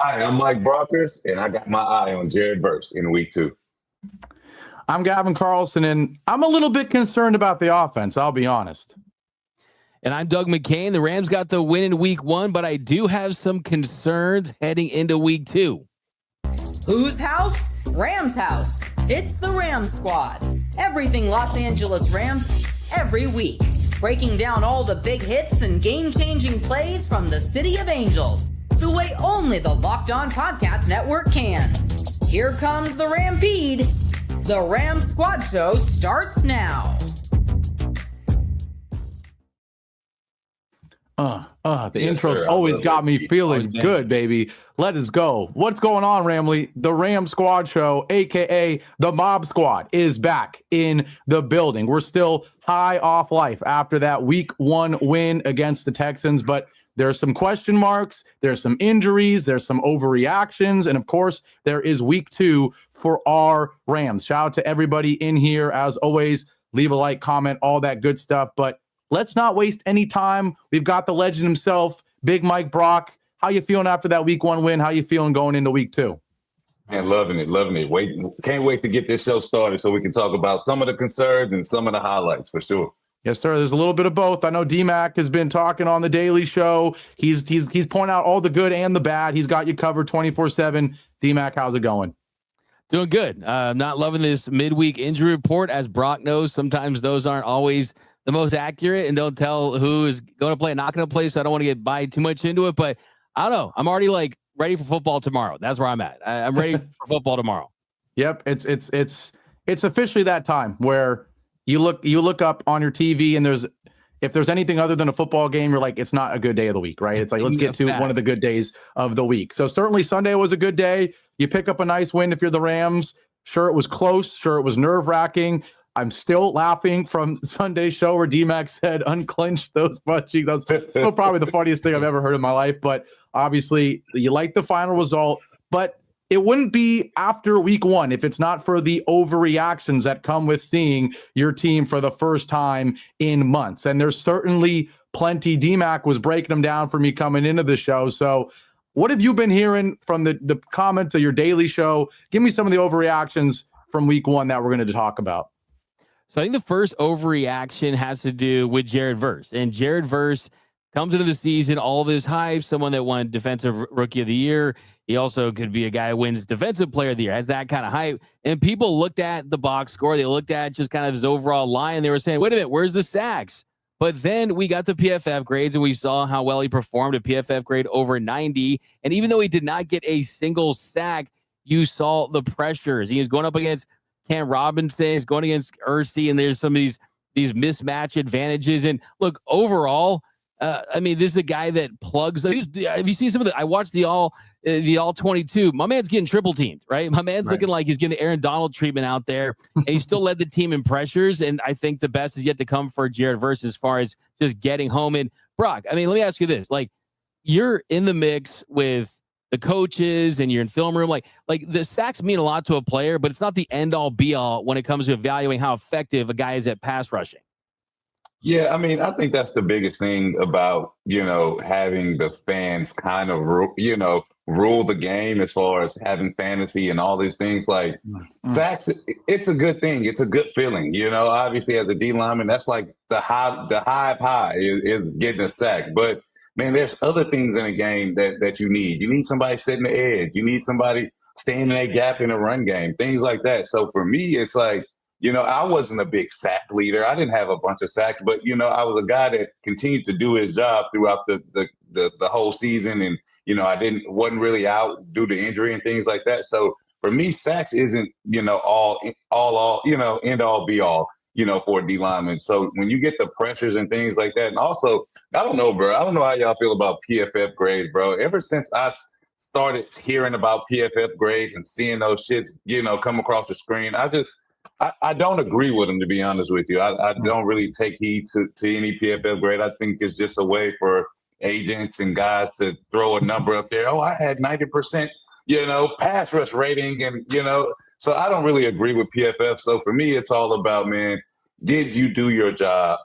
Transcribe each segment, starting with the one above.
Hi, I'm Mike Brockers, and I got my eye on Jared Verse in week 2. I'm Gavin Carlson, and I'm a little bit concerned about the offense, I'll be honest. And I'm Doug McKain. The Rams got the win in week 1, but I do have some concerns heading into week 2. Whose house? Rams house. It's the Rams Squad. Everything Los Angeles Rams, every week. Breaking down all the big hits and game-changing plays from the City of Angels, the way only the Locked On Podcast Network can. Here comes the Rampede. The Rams Squad Show starts now. The intro's always got me feeling good, baby. Let us go. What's going on, Ramley? The Ram Squad Show, a.k.a. the Mob Squad, is back in the building. We're still high off life after that week 1 win against the Texans, but there's some question marks, there's some injuries, there's some overreactions, and of course, there is week 2 for our Rams. Shout out to everybody in here. As always, leave a like, comment, all that good stuff, but let's not waste any time. We've got the legend himself, Big Mike Brock. How you feeling after that week 1 win? How you feeling going into week 2? Man, loving it. Can't wait to get this show started so we can talk about some of the concerns and some of the highlights for sure. Yes, sir. There's a little bit of both. I know D-Mac has been talking on the Daily Show. He's pointing out all the good and the bad. He's got you covered 24/7. D-Mac, how's it going? Doing good. I'm not loving this midweek injury report. As Brock knows, sometimes those aren't always the most accurate and don't tell who is going to play and not going to play, so I don't want to get buy too much into it, but I don't know. I'm already ready for football tomorrow. That's where I'm at. I'm ready for football tomorrow. Yep, it's officially that time where you look up on your TV and if there's anything other than a football game, you're like, it's not a good day of the week, right? It's like, let's get to one of the good days of the week. So certainly Sunday was a good day. You pick up a nice win if you're the Rams. Sure, it was close. Sure, it was nerve-wracking. I'm still laughing from Sunday's show where D-Mac said, unclench those butt cheeks. That was still probably the funniest thing I've ever heard in my life. But obviously, you like the final result. But it wouldn't be after week 1 if it's not for the overreactions that come with seeing your team for the first time in months. And there's certainly plenty. D-Mac was breaking them down for me coming into the show. So what have you been hearing from the comment to your Daily Show? Give me some of the overreactions from week 1 that we're going to talk about. So I think the first overreaction has to do with Jared Verse. And Jared Verse comes into the season, all this hype, someone that won Defensive Rookie of the Year. He also could be a guy who wins Defensive Player of the Year, has that kind of hype. And people looked at the box score. They looked at just kind of his overall line. They were saying, wait a minute, where's the sacks? But then we got the PFF grades, and we saw how well he performed. A PFF grade over 90. And even though he did not get a single sack, you saw the pressures. He was going up against Cam Robinson, is going against Ursi, and there's some of these mismatch advantages. And look, overall, I mean, this is a guy that plugs. Have you seen some of the? I watched the all 22. My man's getting triple teamed, right? My man's looking like he's getting Aaron Donald treatment out there, and he still led the team in pressures. And I think the best is yet to come for Jared Verse as far as just getting home. And Brock, I mean, let me ask you this: you're in the mix with the coaches and you're in film room, like the sacks mean a lot to a player, but it's not the end all be all when it comes to evaluating how effective a guy is at pass rushing. Yeah, I mean, I think that's the biggest thing about, having the fans kind of, rule the game as far as having fantasy and all these things. Like sacks, it's a good thing. It's a good feeling. Obviously as a D lineman, that's like the high is getting a sack. But man, there's other things in a game that you need. You need somebody setting the edge. You need somebody staying in that gap in a run game, things like that. So for me, it's like, I wasn't a big sack leader. I didn't have a bunch of sacks, but, I was a guy that continued to do his job throughout the whole season. And, I wasn't really out due to injury and things like that. So for me, sacks isn't, all end all be all, for a D lineman. So when you get the pressures and things like that, and also, I don't know, bro. I don't know how y'all feel about PFF grades, bro. Ever since I started hearing about PFF grades and seeing those shits, come across the screen, I don't agree with them, to be honest with you. I don't really take heed to any PFF grade. I think it's just a way for agents and guys to throw a number up there. Oh, I had 90%, pass rush rating. And, so I don't really agree with PFF. So for me, it's all about, man, did you do your job?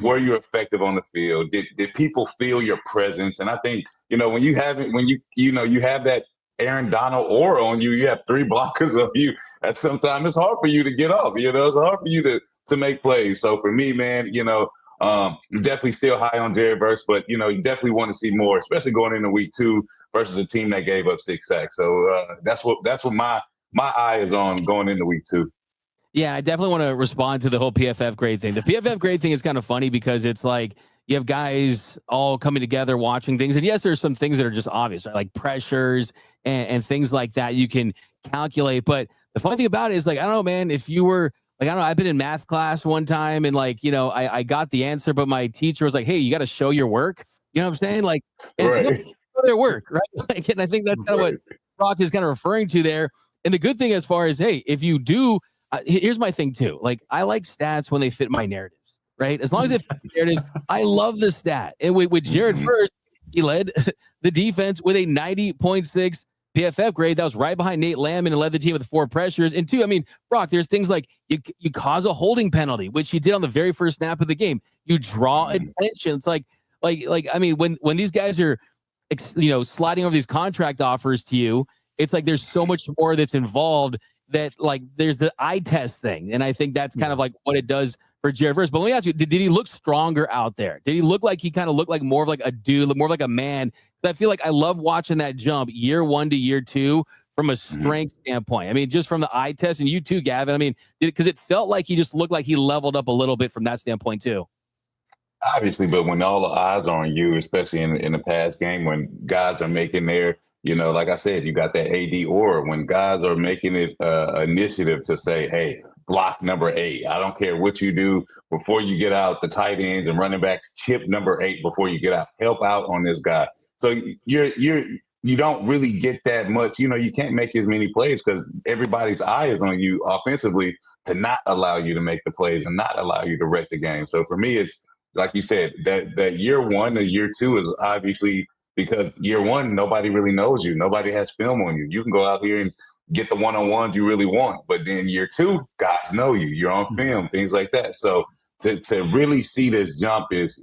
Were you effective on the field? Did people feel your presence? And I think, when you have that Aaron Donald or on you. You have 3 blockers on you. At sometimes it's hard for you to get off. It's hard for you to make plays. So for me, man, definitely still high on Jared Verse, but you definitely want to see more, especially going into week 2 versus a team that gave up 6 sacks. So that's what my eye is on going into week 2. Yeah, I definitely want to respond to the whole PFF grade thing. The PFF grade thing is kind of funny because it's like you have guys all coming together watching things. And yes, there's some things that are just obvious, right? Like pressures and things like that you can calculate. But the funny thing about it is, like, I don't know, man, if you were like, I don't know, I've been in math class one time and like, I got the answer, but my teacher was like, hey, you got to show your work. You know what I'm saying? Like, right. Show their work, right? Like, and I think that's kind of what Brock is kind of referring to there. And the good thing as far as, hey, if you do, here's my thing too. Like, I like stats when they fit my narratives, right? As long as it fits my narratives, I love the stat. And with Jared First, he led the defense with a 90.6 PFF grade. That was right behind Nate Landman and led the team with 4 pressures. And 2, I mean, Brock, there's things like you cause a holding penalty, which he did on the very first snap of the game. You draw attention. It's like I mean, when these guys are, sliding over these contract offers to you, it's like there's so much more that's involved that, like, there's the eye test thing. And I think that's kind of like what it does for Jared Verse. But let me ask you, did he look stronger out there? Did he look like he kind of looked like more of like a dude, more of like a man? Because I feel like I love watching that jump year 1 to year 2 from a strength standpoint. I mean, just from the eye test, and you too, Gavin. I mean, because it felt like he just looked like he leveled up a little bit from that standpoint too. Obviously, but when all the eyes are on you, especially in the past game, when guys are making their, like I said, you got that AD aura. When guys are making it initiative to say, hey, block number 8. I don't care what you do before you get out. The tight ends and running backs, chip number 8 before you get out. Help out on this guy. So you don't really get that much. You can't make as many plays because everybody's eye is on you offensively to not allow you to make the plays and not allow you to wreck the game. So for me, it's like you said, that year 1 to year 2 is obviously because year 1, nobody really knows you. Nobody has film on you. You can go out here and get the one-on-ones you really want. But then year 2, guys know you. You're on film, things like that. So to really see this jump is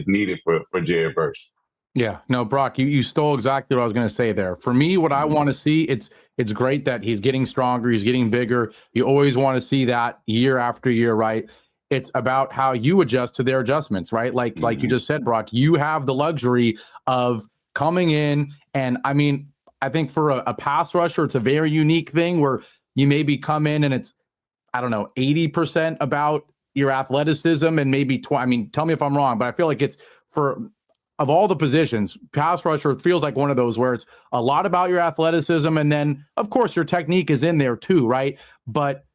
needed for Jared Verse. Yeah, no, Brock, you stole exactly what I was going to say there. For me, what I want to see, it's great that he's getting stronger, he's getting bigger. You always want to see that year after year, right? It's about how you adjust to their adjustments, right? Like you just said, Brock, you have the luxury of coming in. And I mean, I think for a pass rusher, it's a very unique thing where you maybe come in and it's, I don't know, 80% about your athleticism and maybe, I mean, tell me if I'm wrong, but I feel like it's of all the positions, pass rusher, it feels like one of those where it's a lot about your athleticism. And then, of course, your technique is in there too, right? But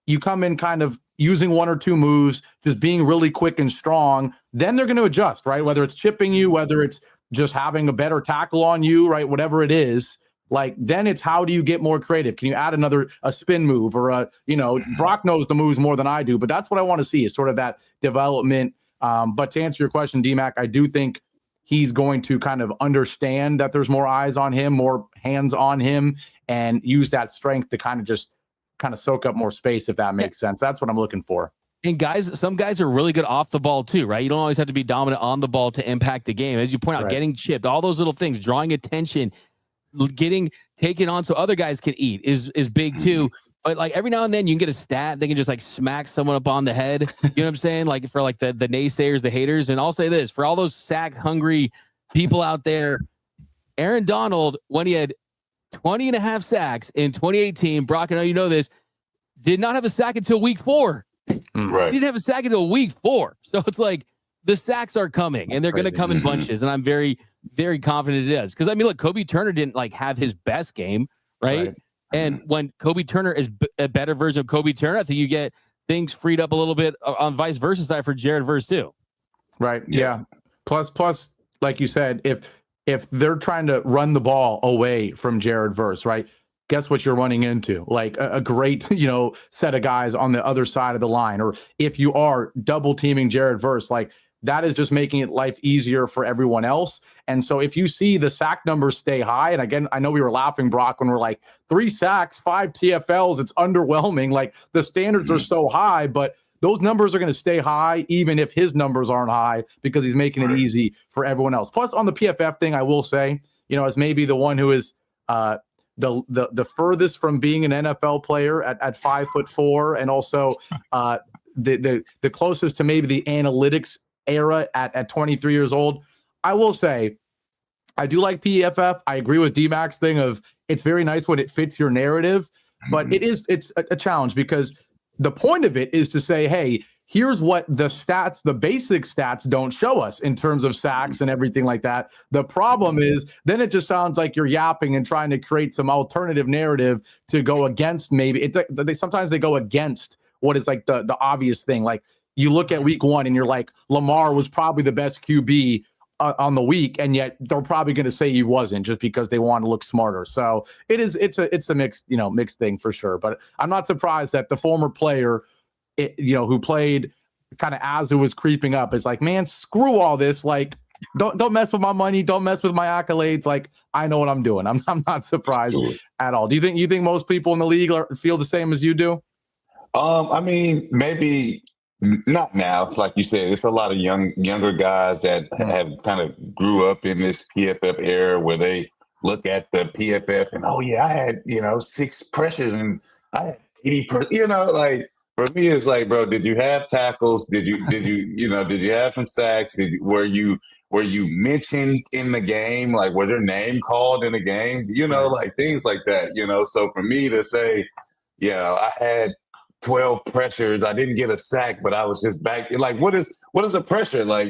you come in kind of using 1 or 2 moves, just being really quick and strong, then they're going to adjust, right? Whether it's chipping you, whether it's just having a better tackle on you, right? Whatever it is, like, then it's how do you get more creative? Can you add a spin move or Brock knows the moves more than I do, but that's what I want to see is sort of that development. But to answer your question, DMAC, I do think he's going to kind of understand that there's more eyes on him, more hands on him, and use that strength to kind of soak up more space, if that makes sense. That's what I'm looking for. And some guys are really good off the ball too, right? You don't always have to be dominant on the ball to impact the game. As you point out, getting chipped, all those little things, drawing attention, getting taken on so other guys can eat is big too. But like every now and then you can get a stat, they can just like smack someone up on the head. You know what I'm saying? Like for like the naysayers, the haters. And I'll say this, for all those sack hungry people out there, Aaron Donald, when he had 20 and a half sacks in 2018. Brock, I know you know this, did not have a sack until week 4. Right. He didn't have a sack until week 4. So it's like the sacks are coming and they're going to come in bunches. And I'm very, very confident it is. Because I mean, look, Kobe Turner didn't like have his best game, right? And when Kobe Turner is a better version of Kobe Turner, I think you get things freed up a little bit on vice versa side for Jared Verse too. Right. Yeah. Plus, like you said, if they're trying to run the ball away from Jared Verse, right? Guess what you're running into? Like a great, set of guys on the other side of the line. Or if you are double teaming Jared Verse, like that is just making it life easier for everyone else. And so if you see the sack numbers stay high, and again, I know we were laughing, Brock, when we're like 3 sacks, 5 TFLs, it's underwhelming. Like the standards are so high, but those numbers are going to stay high, even if his numbers aren't high, because he's making it easy for everyone else. Plus, on the PFF thing, I will say, as maybe the one who is the furthest from being an NFL player at 5'4", and also the closest to maybe the analytics era at 23 years old. I will say, I do like PFF. I agree with D-Mac's thing of it's very nice when it fits your narrative, but it's a challenge because the point of it is to say, hey, here's what the basic stats don't show us in terms of sacks and everything like that. The problem is then it just sounds like you're yapping and trying to create some alternative narrative to go against maybe. Sometimes they go against what is like the obvious thing. Like you look at week 1 and you're like, Lamar was probably the best QB on the week, and yet they're probably going to say he wasn't just because they want to look smarter. So it's a mixed thing for sure. But I'm not surprised that the former player, who played kind of as it was creeping up, is like, man, screw all this. Like, don't mess with my money. Don't mess with my accolades. Like, I know what I'm doing. I'm not surprised at all. Do you think most people in the league feel the same as you do? I mean, maybe not now. It's like you said, it's a lot of younger guys that have kind of grew up in this PFF era where they look at the PFF and, oh yeah, I had, 6 pressures and I had 80%, like, for me, it's like, bro, did you have tackles? Did you have some sacks? Were you mentioned in the game? Like, was your name called in the game? Like things like that, So for me to say, I had 12 pressures, I didn't get a sack, but I was just back. Like, what is a pressure? Like,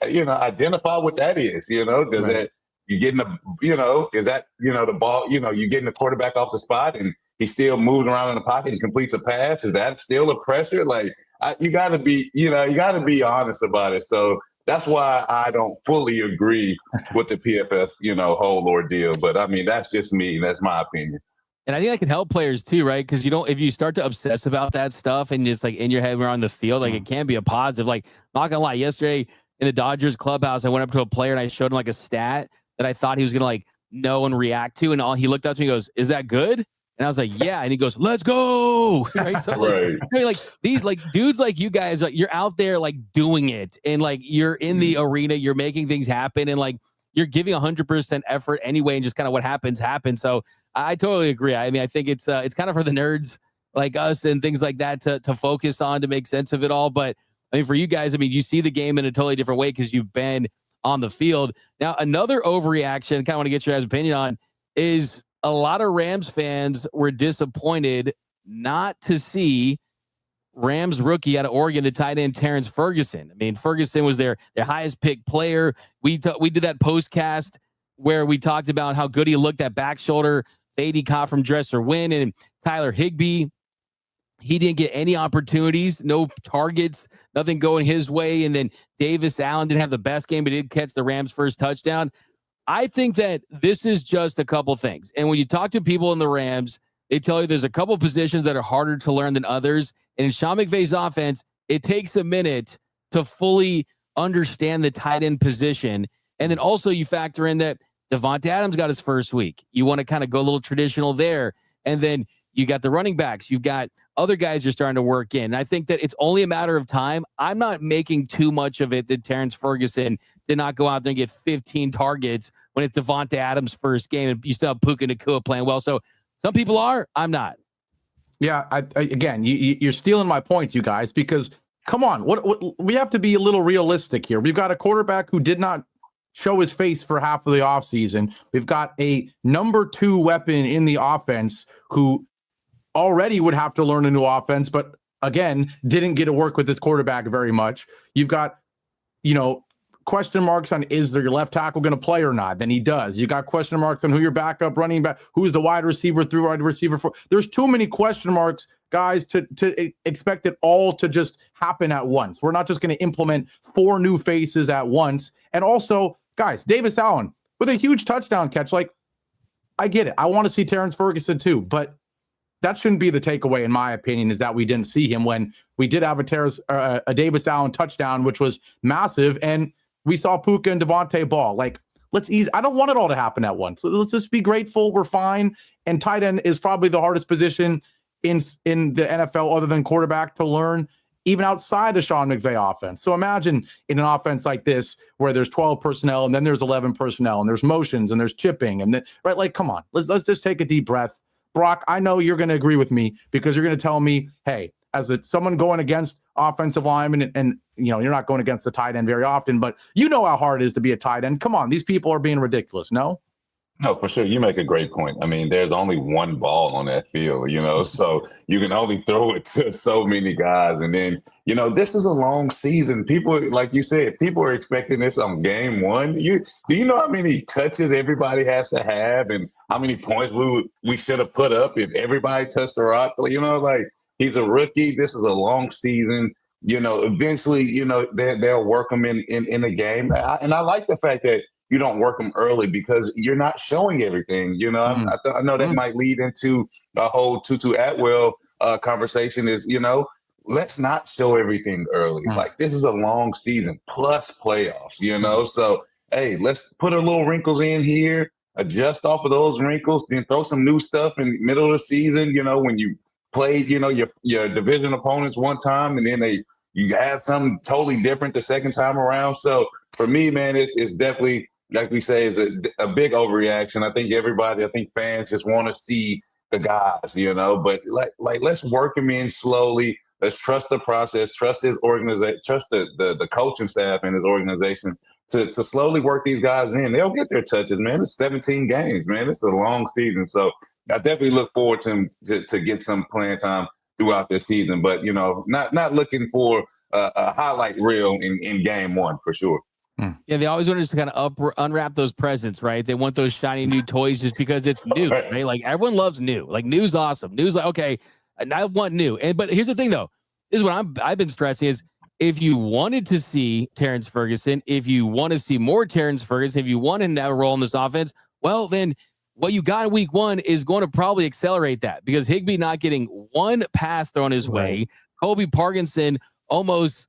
identify what that is, does that, you getting is that, the ball, you getting the quarterback off the spot and he still moves around in the pocket and completes a pass. Is that still a pressure? Like, you got to be honest about it. So that's why I don't fully agree with the PFF, whole ordeal. But I mean, that's just me. That's my opinion. And I think that can help players too, right? Because if you start to obsess about that stuff and it's like in your head when you're on the field, like it can be a positive. Like, not gonna lie, yesterday in the Dodgers clubhouse, I went up to a player and I showed him like a stat that I thought he was gonna like know and react to, and he looked up to me and goes, "Is that good?" And I was like, "Yeah," and he goes, "Let's go!" Right? So like these like dudes like you guys, like you're out there like doing it, and like you're in the arena, you're making things happen, and like you're giving 100% effort anyway, and just kind of what happens. So I totally agree. I mean, I think it's kind of for the nerds like us and things like that to focus on to make sense of it all. But I mean, for you guys, I mean, you see the game in a totally different way because you've been on the field. Now, another overreaction, kind of want to get your guys' opinion on, is a lot of Rams fans were disappointed not to see Rams rookie out of Oregon, the tight end Terrence Ferguson. I mean, Ferguson was their highest picked player. We did that postcast where we talked about how good he looked at back shoulder fade he caught from Dresser Wynn, and Tyler Higbee. He didn't get any opportunities, no targets, nothing going his way. And then Davis Allen didn't have the best game, but did catch the Rams' first touchdown. I think that this is just a couple things. And when you talk to people in the Rams, they tell you there's a couple positions that are harder to learn than others. And in Sean McVay's offense, it takes a minute to fully understand the tight end position. And then also you factor in that Devontae Adams got his first week. You want to kind of go a little traditional there. And then you got the running backs. You've got other guys you're starting to work in. And I think that it's only a matter of time. I'm not making too much of it that Terrence Ferguson did not go out there and get 15 targets when it's Devontae Adams' first game and you still have Puka Nacua playing well. So some people are. I'm not. Yeah, again, you're stealing my point, you guys, because come on, what we have to be a little realistic here. We've got a quarterback who did not show his face for half of the offseason. We've got a number 2 weapon in the offense who already would have to learn a new offense, but again, didn't get to work with this quarterback very much. You've got, question marks on is your left tackle going to play or not? Then he does. You got question marks on who your backup running back, who's the wide receiver through wide receiver for. There's too many question marks, guys, to expect it all to just happen at once. We're not just going to implement 4 new faces at once. And also, guys, Davis Allen with a huge touchdown catch. Like, I get it. I want to see Terrence Ferguson too, but that shouldn't be the takeaway, in my opinion, is that we didn't see him when we did have a Davis Allen touchdown, which was massive, and we saw Puka and Devontae ball. Like, let's ease. I don't want it all to happen at once. Let's just be grateful. We're fine. And tight end is probably the hardest position in the NFL other than quarterback to learn. even outside of Sean McVay offense. So imagine in an offense like this where there's 12 personnel and then there's 11 personnel and there's motions and there's chipping and then, right? Like, come on, let's just take a deep breath. Brock, I know you're going to agree with me because you're going to tell me, hey, as someone going against offensive linemen and you're not going against the tight end very often, but you know how hard it is to be a tight end. Come on, these people are being ridiculous. No? No, for sure. You make a great point. I mean, there's only one ball on that field, so you can only throw it to so many guys. And then, this is a long season. People, like you said, people are expecting this on game one. Do you know how many touches everybody has to have and how many points we should have put up if everybody touched the rock? He's a rookie. This is a long season. Eventually, they'll work him in the game. And I like the fact that you don't work them early because you're not showing everything. I know that might lead into a whole Tutu Atwell conversation is, let's not show everything early. Like, this is a long season plus playoffs, So, hey, let's put a little wrinkles in here, adjust off of those wrinkles, then throw some new stuff in the middle of the season, when you played, your division opponents one time and then you have something totally different the second time around. So, for me, man, it's definitely, like we say, is a big overreaction. I think fans just want to see the guys, but let's work them in slowly. Let's trust the process, trust his organization, trust the coaching staff and his organization to slowly work these guys in. They'll get their touches, man. It's 17 games, man. It's a long season. So I definitely look forward to him to get some playing time throughout this season, but, not looking for a highlight reel in game one for sure. Yeah, they always want to just kind of unwrap those presents, right? They want those shiny new toys just because it's new, right? Like, everyone loves new. Like, new's awesome. New's like, okay, I want new. But here's the thing, though. This is what I've been stressing is if you wanted to see Terrence Ferguson, if you want to see more Terrence Ferguson, if you want him to have a role in this offense, well, then what you got in week one is going to probably accelerate that because Higbee not getting one pass thrown his way, Kobe Parkinson almost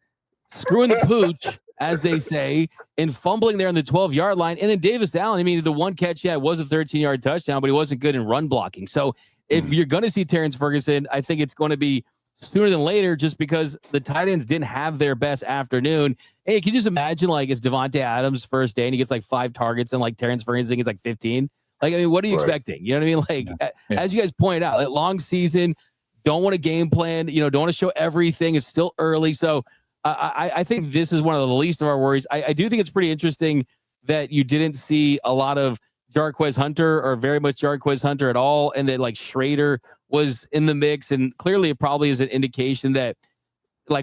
screwing the pooch, as they say, and fumbling there on the 12-yard line. And then Davis Allen, I mean, the one catch, was a 13-yard touchdown, but he wasn't good in run blocking. So if you're going to see Terrence Ferguson, I think it's going to be sooner than later just because the tight ends didn't have their best afternoon. Hey, can you just imagine, it's Devontae Adams' first day and he gets 5 targets and Terrence Ferguson gets 15? What are you expecting? You know what I mean? As you guys pointed out, long season, don't want to game plan, don't want to show everything. It's still early. So I think this is one of the least of our worries. I do think it's pretty interesting that you didn't see a lot of Jarquez Hunter or very much Jarquez Hunter at all, and that Schrader was in the mix. And clearly it probably is an indication that,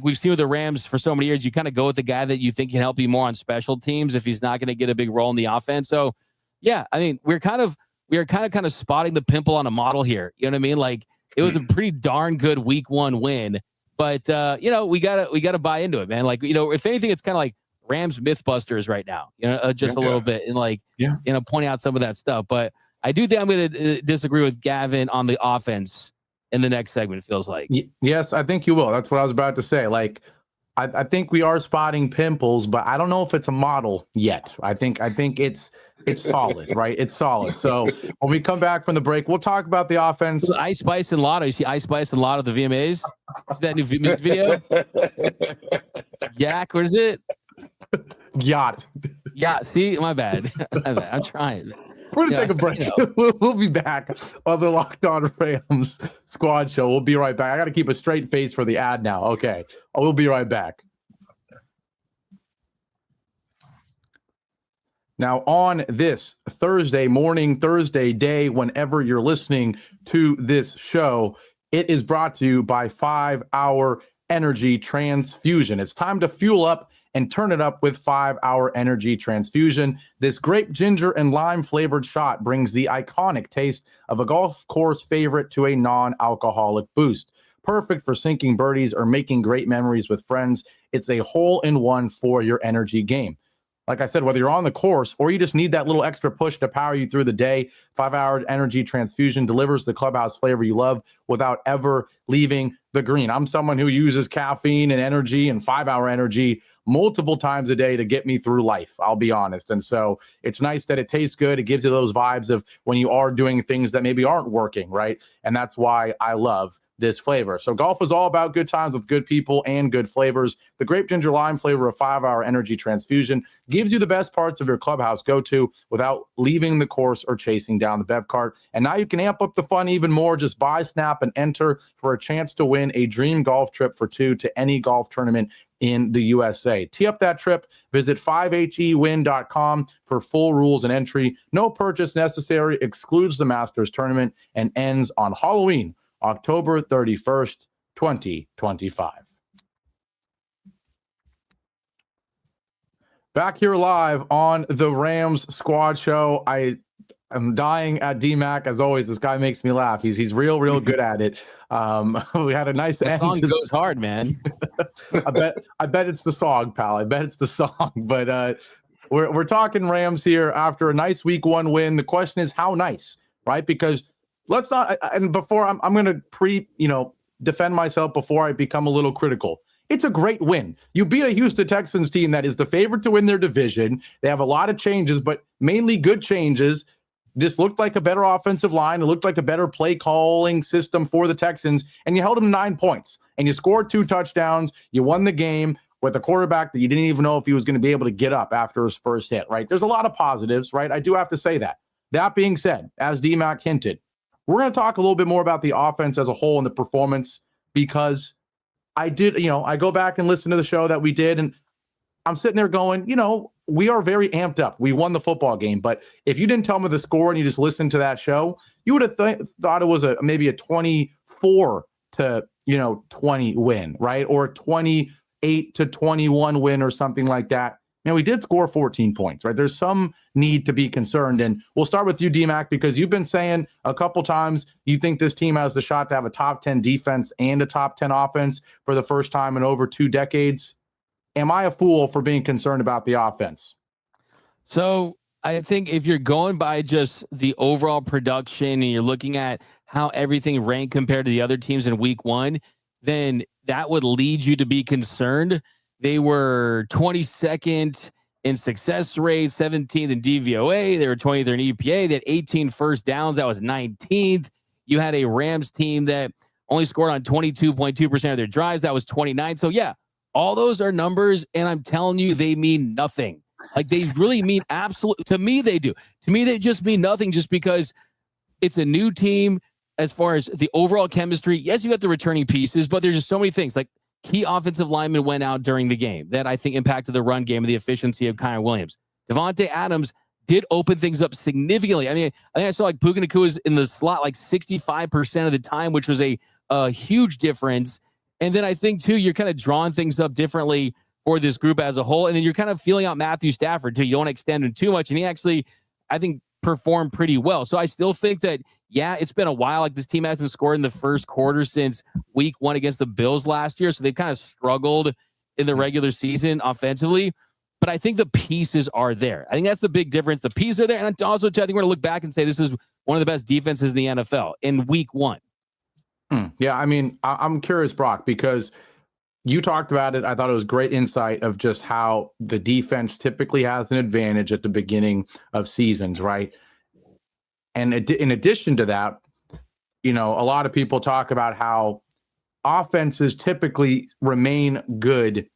we've seen with the Rams for so many years, you kind of go with the guy that you think can help you more on special teams if he's not going to get a big role in the offense. So, yeah, I mean, we are kind of spotting the pimple on a model here. You know what I mean? It was a pretty darn good week one win. But we gotta buy into it, man. If anything, it's kind of like Rams Mythbusters right now, just a little bit and pointing out some of that stuff. But I do think I'm going to disagree with Gavin on the offense in the next segment. It feels like. Yes, I think you will. That's what I was about to say. I think we are spotting pimples, but I don't know if it's a model yet. I think it's solid, right? It's solid. So when we come back from the break, we'll talk about the offense. Ice Spice and Lotto. You see Ice Spice and Lotto, the VMAs? See that new music video? Yak, what is it? Yacht. Yeah, see? My bad. I'm trying. We're going to take a break. We'll be back on the Locked On Rams Squad Show. We'll be right back. I got to keep a straight face for the ad now. Okay. We'll be right back. Now, on this Thursday day, whenever you're listening to this show, it is brought to you by 5 Hour Energy Transfusion. It's time to fuel up and turn it up with 5 Hour Energy Transfusion. This grape, ginger, and lime flavored shot brings the iconic taste of a golf course favorite to a non-alcoholic boost. Perfect for sinking birdies or making great memories with friends. It's a hole-in-one for your energy game. Like I said, whether you're on the course or you just need that little extra push to power you through the day, 5 Hour Energy Transfusion delivers the clubhouse flavor you love without ever leaving the green. I'm someone who uses caffeine and energy and 5 Hour Energy multiple times a day to get me through life, I'll be honest. And so it's nice that it tastes good. It gives you those vibes of when you are doing things that maybe aren't working, right? And that's why I love this flavor. So golf is all about good times with good people and good flavors. The grape ginger lime flavor of 5-hour energy transfusion gives you the best parts of your clubhouse go-to without leaving the course or chasing down the bev cart. And now you can amp up the fun even more. Just buy, snap, and enter for a chance to win a dream golf trip for two to any golf tournament in the USA. Tee up that trip. Visit 5hewin.com for full rules and entry. No purchase necessary. Excludes the Masters tournament and ends on Halloween, October 31st, 2025. Back here live on the Rams Squad Show. I'm dying at DMAC as always. This guy makes me laugh. He's real good at it. We had a nice that song goes hard, man. I bet it's the song, pal. I bet it's the song. But we're talking Rams here after a nice week 1 win. The question is how nice, right? Because let's not. And before I'm going to defend myself before I become a little critical. It's a great win. You beat a Houston Texans team that is the favorite to win their division. They have a lot of changes, but mainly good changes. This looked like a better offensive line. It looked like a better play calling system for the Texans, and you held them 9 points, and you scored 2 touchdowns. You won the game with a quarterback that you didn't even know if he was going to be able to get up after his first hit, right? There's a lot of positives, right? I do have to say that. That being said, as DMAC hinted, we're going to talk a little bit more about the offense as a whole and the performance because I go back and listen to the show that we did, and I'm sitting there going, we are very amped up. We won the football game, but if you didn't tell me the score and you just listened to that show, you would have thought it was maybe a 24 to 20 win, right? Or a 28 to 21 win or something like that. We did score 14 points, right? There's some need to be concerned, and we'll start with you, DMAC, because you've been saying a couple times you think this team has the shot to have a top 10 defense and a top 10 offense for the first time in over 2 decades. Am I a fool for being concerned about the offense? So I think if you're going by just the overall production and you're looking at how everything ranked compared to the other teams in week 1, then that would lead you to be concerned. They were 22nd in success rate, 17th in DVOA. They were 20th in EPA. They had 18 first downs. That was 19th. You had a Rams team that only scored on 22.2% of their drives. That was 29. So yeah, all those are numbers, and I'm telling you, they mean nothing. Like, they really mean absolute. To me, they do. To me, they just mean nothing just because it's a new team as far as the overall chemistry. Yes, you got the returning pieces, but there's just so many things. Like, key offensive linemen went out during the game that I think impacted the run game and the efficiency of Kyle Williams. Devontae Adams did open things up significantly. I think I saw like Puka Nakua's in the slot like 65% of the time, which was a huge difference. And then I think, too, you're kind of drawing things up differently for this group as a whole. And then you're kind of feeling out Matthew Stafford, too. You don't want to extend him too much. And he actually, I think, performed pretty well. So I still think that, yeah, it's been a while. Like, this team hasn't scored in the first quarter since week 1 against the Bills last year. So they've kind of struggled in the regular season offensively. But I think the pieces are there. I think that's the big difference. The pieces are there. And also, too, I think we're going to look back and say this is one of the best defenses in the NFL in week 1. Yeah, I'm curious, Brock, because you talked about it. I thought it was great insight of just how the defense typically has an advantage at the beginning of seasons, right? And in addition to that, a lot of people talk about how offenses typically remain good,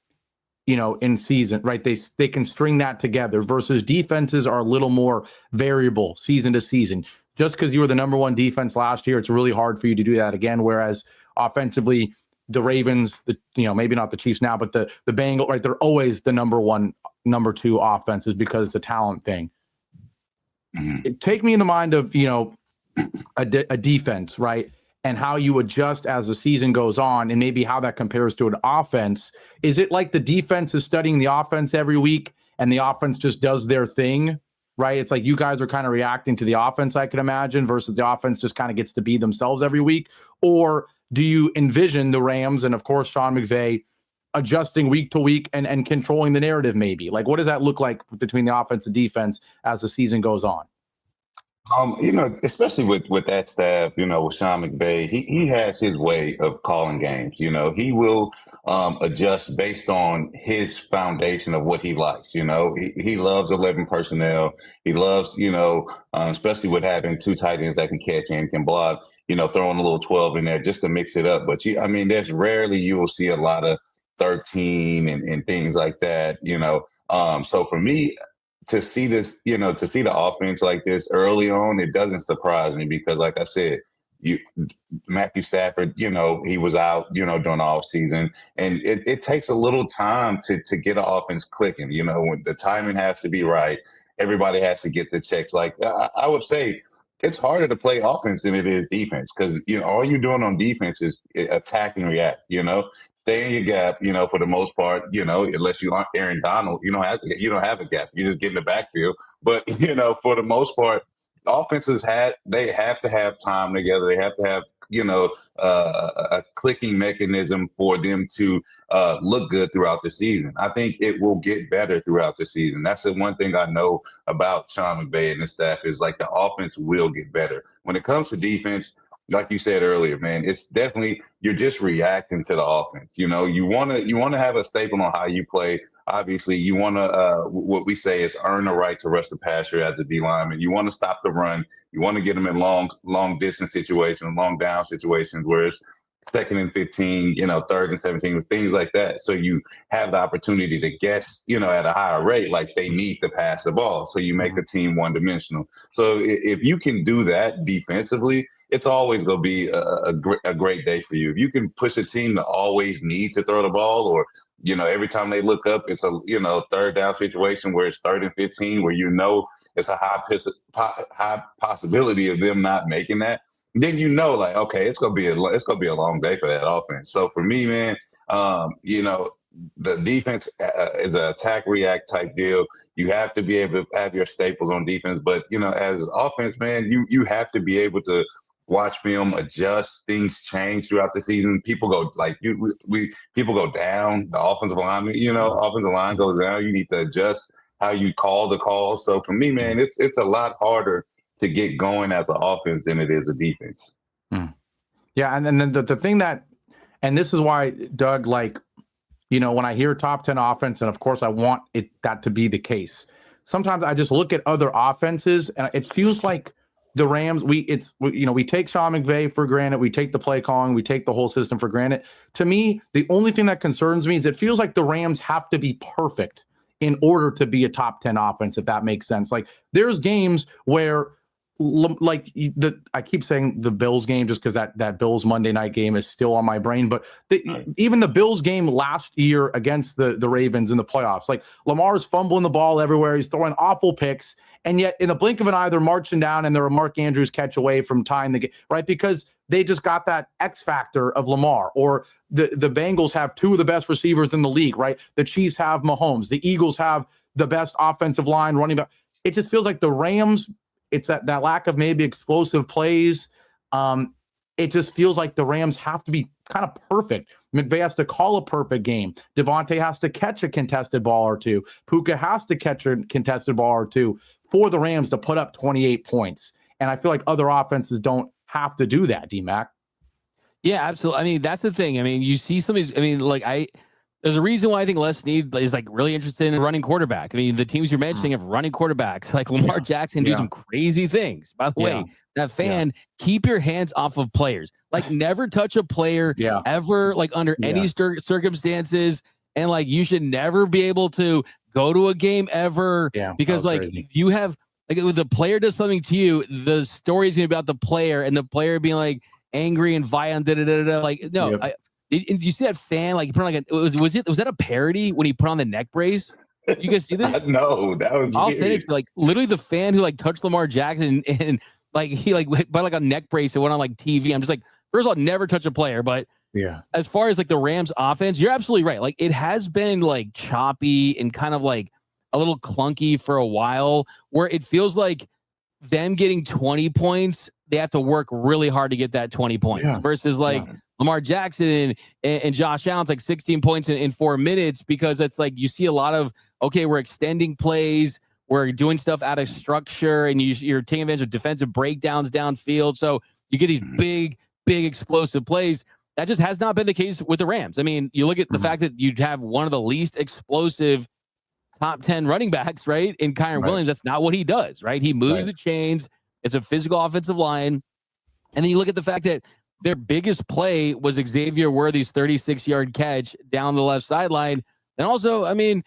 in season, right? They can string that together versus defenses are a little more variable season to season. Just because you were the number 1 defense last year, it's really hard for you to do that again. Whereas offensively, the Ravens, maybe not the Chiefs now, but the Bengals, right? They're always the number 1, number 2 offenses because it's a talent thing. Mm-hmm. Take me in the mind of, a defense, right? And how you adjust as the season goes on and maybe how that compares to an offense. Is it like the defense is studying the offense every week and the offense just does their thing? Right? It's like you guys are kind of reacting to the offense, I can imagine, versus the offense just kind of gets to be themselves every week. Or do you envision the Rams and, of course, Sean McVay adjusting week to week and controlling the narrative maybe? Like, what does that look like between the offense and defense as the season goes on? Especially with that staff, with Sean McVay, he has his way of calling games. He will adjust based on his foundation of what he likes. He loves 11 personnel. He loves, especially with having 2 tight ends that can catch and can block. throwing a little 12 in there just to mix it up. But there's rarely you will see a lot of 13 and things like that, So for me, to see this, to see the offense like this early on, it doesn't surprise me because, like I said, Matthew Stafford, he was out, during the off season, and it takes a little time to get an offense clicking. When the timing has to be right, everybody has to get the checks. Like I would say, it's harder to play offense than it is defense because all you're doing on defense is attack and react. Stay in your gap. For the most part, unless you aren't Aaron Donald, you don't have a gap. You just get in the backfield. But for the most part, offenses have to have time together. They have to have a clicking mechanism for them to look good throughout the season. I think it will get better throughout the season. That's the one thing I know about Sean McVay and his staff is like the offense will get better. When it comes to defense, like you said earlier, man, it's definitely you're just reacting to the offense. You want to have a staple on how you play. Obviously, you want to what we say is earn the right to rush the passer as a D lineman. You want to stop the run. You want to get them in long distance situations, long down situations where it's 2nd and 15, 3rd and 17, things like that. So you have the opportunity to guess, at a higher rate, like they need to pass the ball. So you make the team one dimensional. So if you can do that defensively, it's always going to be a great day for you. If you can push a team to always need to throw the ball or, every time they look up, it's a, 3rd down situation where it's 3rd and 15, where it's a high possibility of them not making that. Then like, okay, it's gonna be a long day for that offense. So for me, man, the defense is an attack react type deal. You have to be able to have your staples on defense, but as offense, man, you have to be able to watch film, adjust, things change throughout the season. People go people go down. The offensive line, offensive line goes down. You need to adjust how you call the calls. So for me, man, it's a lot harder to get going as an offense than it is a defense. Yeah, and then the thing that, and this is why, Doug, when I hear top 10 offense, and of course I want that to be the case, sometimes I just look at other offenses, and it feels like the Rams, we take Sean McVay for granted, we take the play calling, we take the whole system for granted. To me, the only thing that concerns me is it feels like the Rams have to be perfect in order to be a top 10 offense, if that makes sense. Like there's games where I keep saying the Bills game just because that Bills Monday night game is still on my brain. But even the Bills game last year against the Ravens in the playoffs, like Lamar's fumbling the ball everywhere. He's throwing awful picks. And yet in the blink of an eye, they're marching down and they're a Mark Andrews catch away from tying the game, right? Because they just got that X factor of Lamar. Or the Bengals have two of the best receivers in the league, right? The Chiefs have Mahomes. The Eagles have the best offensive line running back. It just feels like the Rams, it's that lack of maybe explosive plays. It just feels like the Rams have to be kind of perfect. McVay has to call a perfect game. Devontae has to catch a contested ball or two. Puka has to catch a contested ball or two for the Rams to put up 28 points. And I feel like other offenses don't have to do that, D-Mac. Yeah, absolutely. That's the thing. You see some of these, there's a reason why I think Les Snead is really interested in running quarterback. The teams you're mentioning have running quarterbacks like Lamar Jackson do some crazy things. By the way, that fan, keep your hands off of players. Never touch a player ever, under any circumstances. And you should never be able to go to a game ever because you have if the player does something to you, the story is going to be about the player and the player being angry and violent. Did you see that fan? He put on was that a parody when he put on the neck brace? You guys see this? No, that was. I'll say it literally the fan who touched Lamar Jackson and he put a neck brace and went on TV. I'm just first of all, never touch a player, but as far as the Rams offense, you're absolutely right. It has been choppy and kind of a little clunky for a while, where it feels like them getting 20 points, they have to work really hard to get that 20 points versus Lamar Jackson and Josh Allen's 16 points in 4 minutes, because it's you see a lot of, okay, we're extending plays, we're doing stuff out of structure, and you're taking advantage of defensive breakdowns downfield. So you get these big explosive plays. That just has not been the case with the Rams. You look at the fact that you'd have one of the least explosive top 10 running backs, right? In Kyren Williams. That's not what he does, right? He moves the chains. It's a physical offensive line. And then you look at the fact that their biggest play was Xavier Worthy's 36-yard catch down the left sideline. And also, I mean,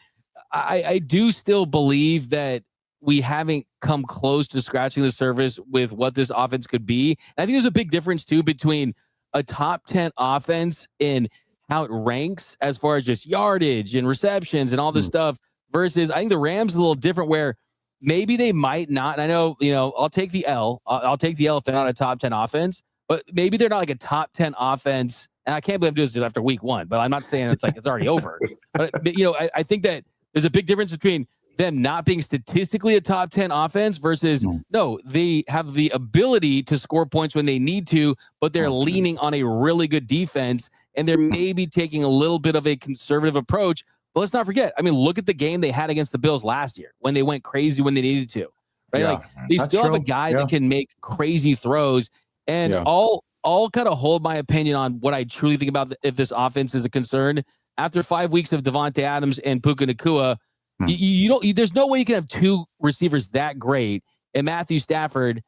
I do still believe that we haven't come close to scratching the surface with what this offense could be. And I think there's a big difference, too, between a top 10 offense in how it ranks as far as just yardage and receptions and all this stuff versus I think the Rams is a little different where maybe they might not. And I know, I'll take the L. I'll take the L if they're not a top 10 offense, but maybe they're not like a top 10 offense. And I can't believe I'm doing this after week 1, but I'm not saying it's like it's already over. But, I think that there's a big difference between them not being statistically a top 10 offense versus no, they have the ability to score points when they need to, but they're leaning on a really good defense and they're maybe taking a little bit of a conservative approach. But let's not forget, I mean, look at the game they had against the Bills last year when they went crazy when they needed to, right? Yeah, like they still have a guy that can make crazy throws. And I'll kind of hold my opinion on what I truly think about if this offense is a concern. After 5 weeks of Devontae Adams and Puka Nacua, there's no way you can have two receivers that great and Matthew Stafford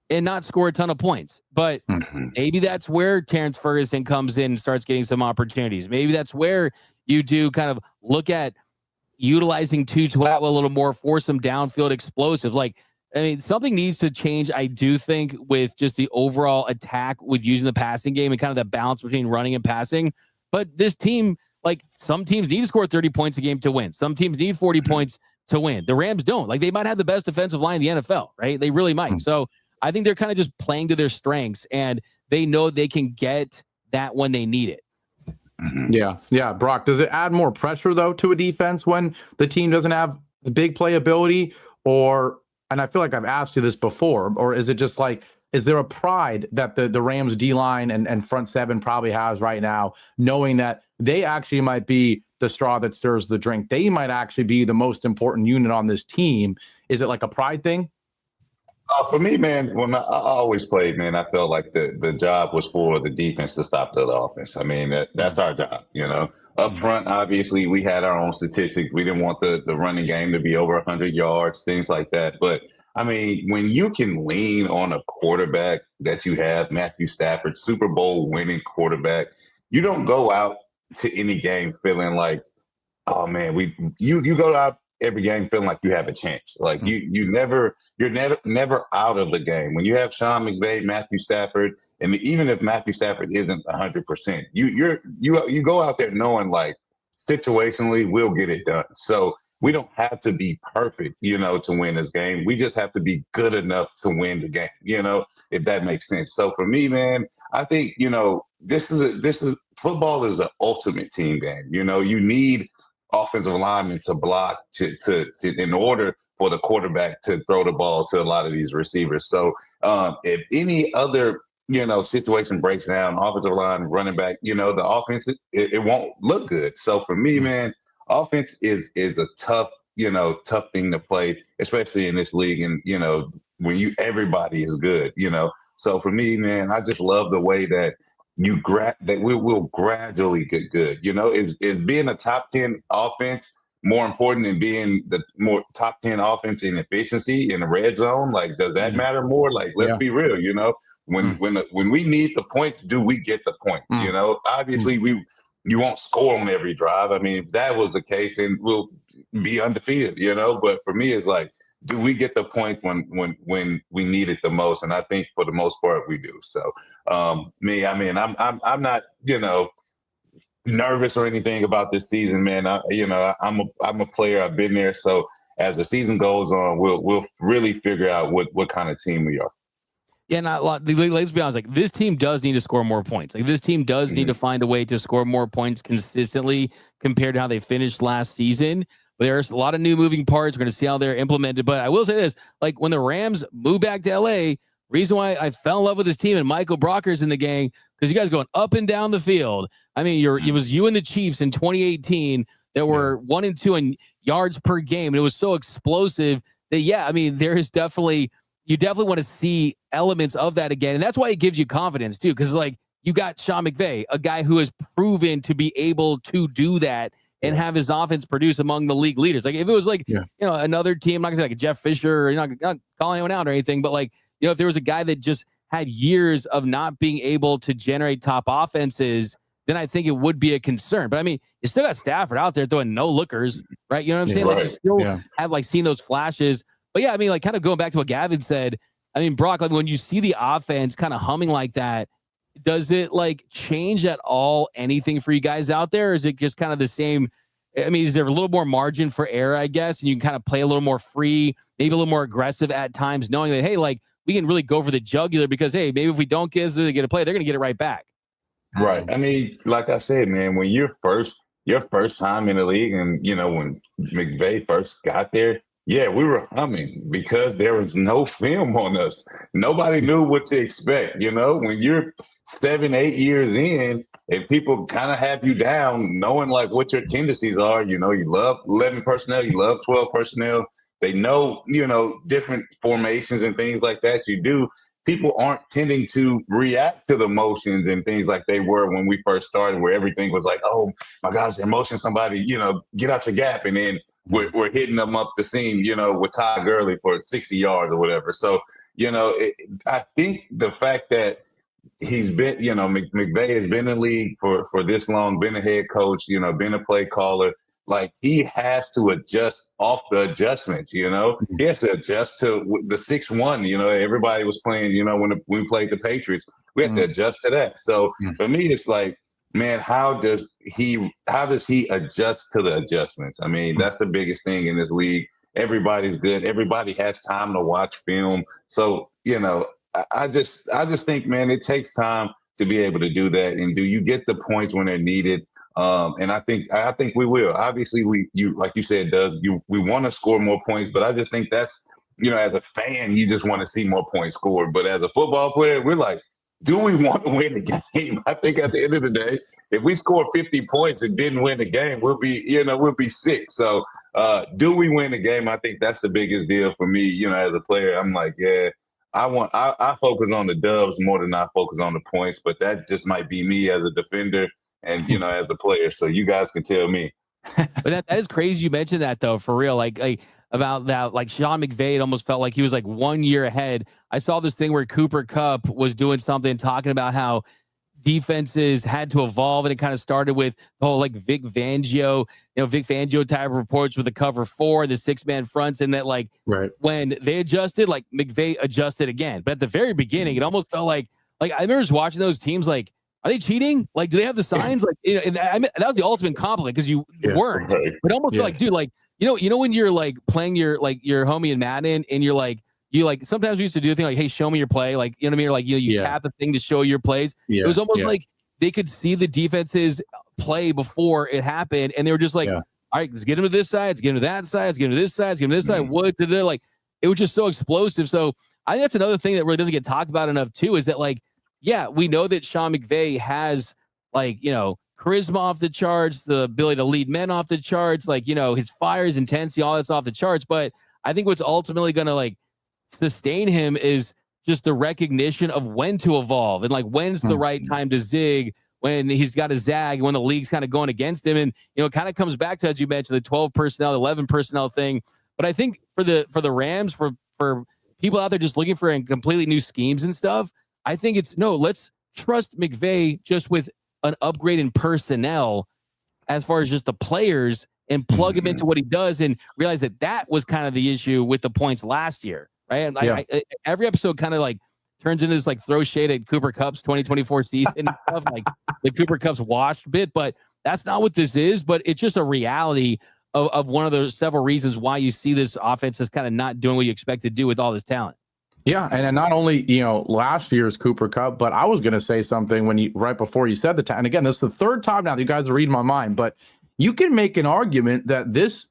and not score a ton of points. But maybe that's where Terrence Ferguson comes in and starts getting some opportunities. Maybe that's where you do kind of look at utilizing Tutu Atwell a little more for some downfield explosives. Like, I mean, something needs to change, I do think, with just the overall attack with using the passing game and kind of the balance between running and passing. But this team, like some teams need to score 30 points a game to win. Some teams need 40 points to win. The Rams don't. Like they might have the best defensive line in the NFL, right? They really might. So I think they're kind of just playing to their strengths and they know they can get that when they need it. Yeah. Brock, does it add more pressure though to a defense when the team doesn't have the big playability and I feel like I've asked you this before, or is it just like, is there a pride that the Rams D-line and front seven probably has right now, knowing that they actually might be the straw that stirs the drink? They might actually be the most important unit on this team. Is it like a pride thing? For me, man, when I always played, man, I felt like the job was for the defense to stop the offense. I mean, that's our job, Up front, obviously, we had our own statistics. We didn't want the running game to be over 100 yards, things like that. But, I mean, when you can lean on a quarterback that you have, Matthew Stafford, Super Bowl winning quarterback, you don't go out to any game feeling like, oh, man, you go out every game feeling like you have a chance. Like you're never out of the game. When you have Sean McVay, Matthew Stafford, and even if Matthew Stafford isn't 100%, you go out there knowing like situationally we'll get it done. So we don't have to be perfect, to win this game. We just have to be good enough to win the game, if that makes sense. So for me, man, I think, this is football is the ultimate team game. You need offensive linemen to block to in order for the quarterback to throw the ball to a lot of these receivers. So if any other situation breaks down, offensive line, running back, the offense it won't look good. So for me, man, offense is a tough thing to play, especially in this league, and when everybody is good. So for me, man, I just love the way that that we will gradually get good. Is being a top 10 offense more important than being the more top 10 offense in efficiency in the red zone? Like, does that matter more? Like, let's be real. When we need the points, do we get the point? Obviously you won't score on every drive. I mean, if that was the case, then we'll be undefeated. But for me, it's like, do we get the points when we need it the most? And I think for the most part we do. So I'm not nervous or anything about this season, man. I'm a player. I've been there. So as the season goes on, we'll really figure out what kind of team we are. Yeah, let's be honest. Like, this team does need to score more points. Like, this team does need to find a way to score more points consistently compared to how they finished last season. There's a lot of new moving parts. We're going to see how they're implemented. But I will say this, like when the Rams moved back to LA, reason why I fell in love with this team and Michael Brockers in the gang, because you guys going up and down the field. I mean, it was you and the Chiefs in 2018 that were 1 and 2 in yards per game. And it was so explosive that, there is you definitely want to see elements of that again. And that's why it gives you confidence too. Because like you got Sean McVay, a guy who has proven to be able to do that and have his offense produce among the league leaders. Like if it was like, another team, I'm not gonna say like a Jeff Fisher, or not calling anyone out or anything, but like, if there was a guy that just had years of not being able to generate top offenses, then I think it would be a concern. But I mean, you still got Stafford out there throwing no lookers, right? You know what I'm saying? Right. Like, you still have like seen those flashes. But yeah, I mean, like kind of going back to what Gavin said, I mean, Brock, like when you see the offense kind of humming like that, does it like change at all anything for you guys out there? Or is it just kind of the same? I mean, is there a little more margin for error, I guess, and you can kind of play a little more free, maybe a little more aggressive at times, knowing that, hey, like we can really go for the jugular because, hey, maybe if we don't get a play, they're going to get it right back. Right. I mean, like I said, man, when your first time in the league, and you know when McVay first got there, yeah, we were humming because there was no film on us. Nobody knew what to expect. You know, when you're 7-8 years in and people kind of have you down, knowing like what your tendencies are. You know, you love 11 personnel, you love 12 personnel. They know, you know, different formations and things like that you do. People aren't tending to react to the motions and things like they were when we first started, where everything was like, oh my gosh, they're motioning somebody, you know, get out your gap. And then we're hitting them up the seam, you know, with Todd Gurley for 60 yards or whatever. So, you know, I think the fact that he's been, you know, McVay has been in the league for this long, been a head coach, you know, been a play caller. Like he has to adjust off the adjustments, you know. He has to adjust to the 6-1. You know, everybody was playing. You know, when we played the Patriots, we had to adjust to that. So for me, it's like, man, how does he adjust to the adjustments? I mean, that's the biggest thing in this league. Everybody's good. Everybody has time to watch film. So you know, I just think, man, it takes time to be able to do that. And do you get the points when they're needed? And I think we will. Obviously, you like you said, Doug, we want to score more points, but I just think that's, you know, as a fan, you just want to see more points scored. But as a football player, we're like, do we want to win the game? I think at the end of the day, if we score 50 points and didn't win the game, we'll be sick. So do we win the game? I think that's the biggest deal for me. You know, as a player, I'm like, yeah, I focus on the dubs more than I focus on the points, but that just might be me as a defender and, you know, as a player. So you guys can tell me. But that is crazy you mentioned that, though, for real. Like about that, like Sean McVay, it almost felt like he was like 1 year ahead. I saw this thing where Cooper Kupp was doing something, talking about how defenses had to evolve, and it kind of started with the whole like Vic Fangio type of reports with the cover 4, the 6-man fronts, and that like when they adjusted, like McVay adjusted again. But at the very beginning, it almost felt like I remember just watching those teams like, are they cheating? Like, do they have the signs? Like, you know, and I mean, that was the ultimate compliment because you weren't. Right. But it almost felt like, dude, like, you know, when you're like playing your homie in Madden, and you sometimes we used to do a thing like, hey, show me your play. Like, you know what I mean? Or like, you tap the thing to show your plays. It was almost like they could see the defense's play before it happened, and they were just like, all right, let's get him to this side, let's get him to that side, let's get him to this side, let's get him to this side. What did it like? It was just so explosive. So I think that's another thing that really doesn't get talked about enough too, is that like, yeah, we know that Sean McVay has like, you know, charisma off the charts, the ability to lead men off the charts, like, you know, his fire, his intensity, all that's off the charts. But I think what's ultimately going to like sustain him is just the recognition of when to evolve and like when's the right time to zig, when he's got to zag, when the league's kind of going against him. And, you know, it kind of comes back to, as you mentioned, the 12 personnel, 11 personnel thing. But I think for the Rams, for people out there just looking for completely new schemes and stuff, I think let's trust McVay just with an upgrade in personnel as far as just the players, and plug him into what he does, and realize that was kind of the issue with the points last year, right? And I every episode kind of like turns into this like throw shade at Cooper Kupp's 2024 season and stuff, like the Cooper Kupp's washed bit, but that's not what this is. But it's just a reality of one of the several reasons why you see this offense is kind of not doing what you expect to do with all this talent. Yeah, and not only, you know, last year's Cooper Kupp, but I was going to say something right before you said the time. And again, this is the third time now that you guys are reading my mind, but you can make an argument that this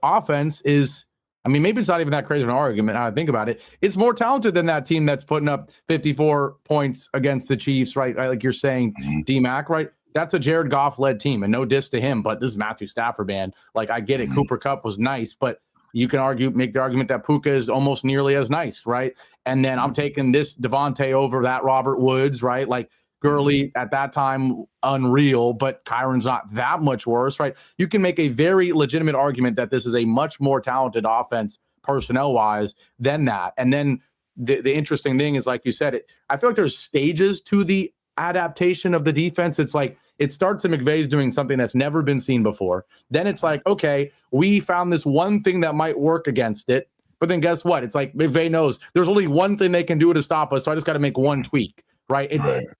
offense is, I mean, maybe it's not even that crazy of an argument now I think about it. It's more talented than that team that's putting up 54 points against the Chiefs, right? Like you're saying, D-Mac, right? That's a Jared Goff-led team, and no diss to him, but this is Matthew Stafford, man. Like, I get it. Cooper Kupp was nice, but you can make the argument that Puka is almost nearly as nice, right? And then I'm taking this Devontae over that Robert Woods, right? Like Gurley at that time, unreal, but Kyron's not that much worse, right? You can make a very legitimate argument that this is a much more talented offense personnel-wise than that. And then the interesting thing is, like you said, I feel like there's stages to the adaptation of the defense. It's like it starts in McVay's doing something that's never been seen before. Then it's like, okay, we found this one thing that might work against it. But then guess what? It's like McVay knows there's only one thing they can do to stop us. So I just got to make one tweak, right?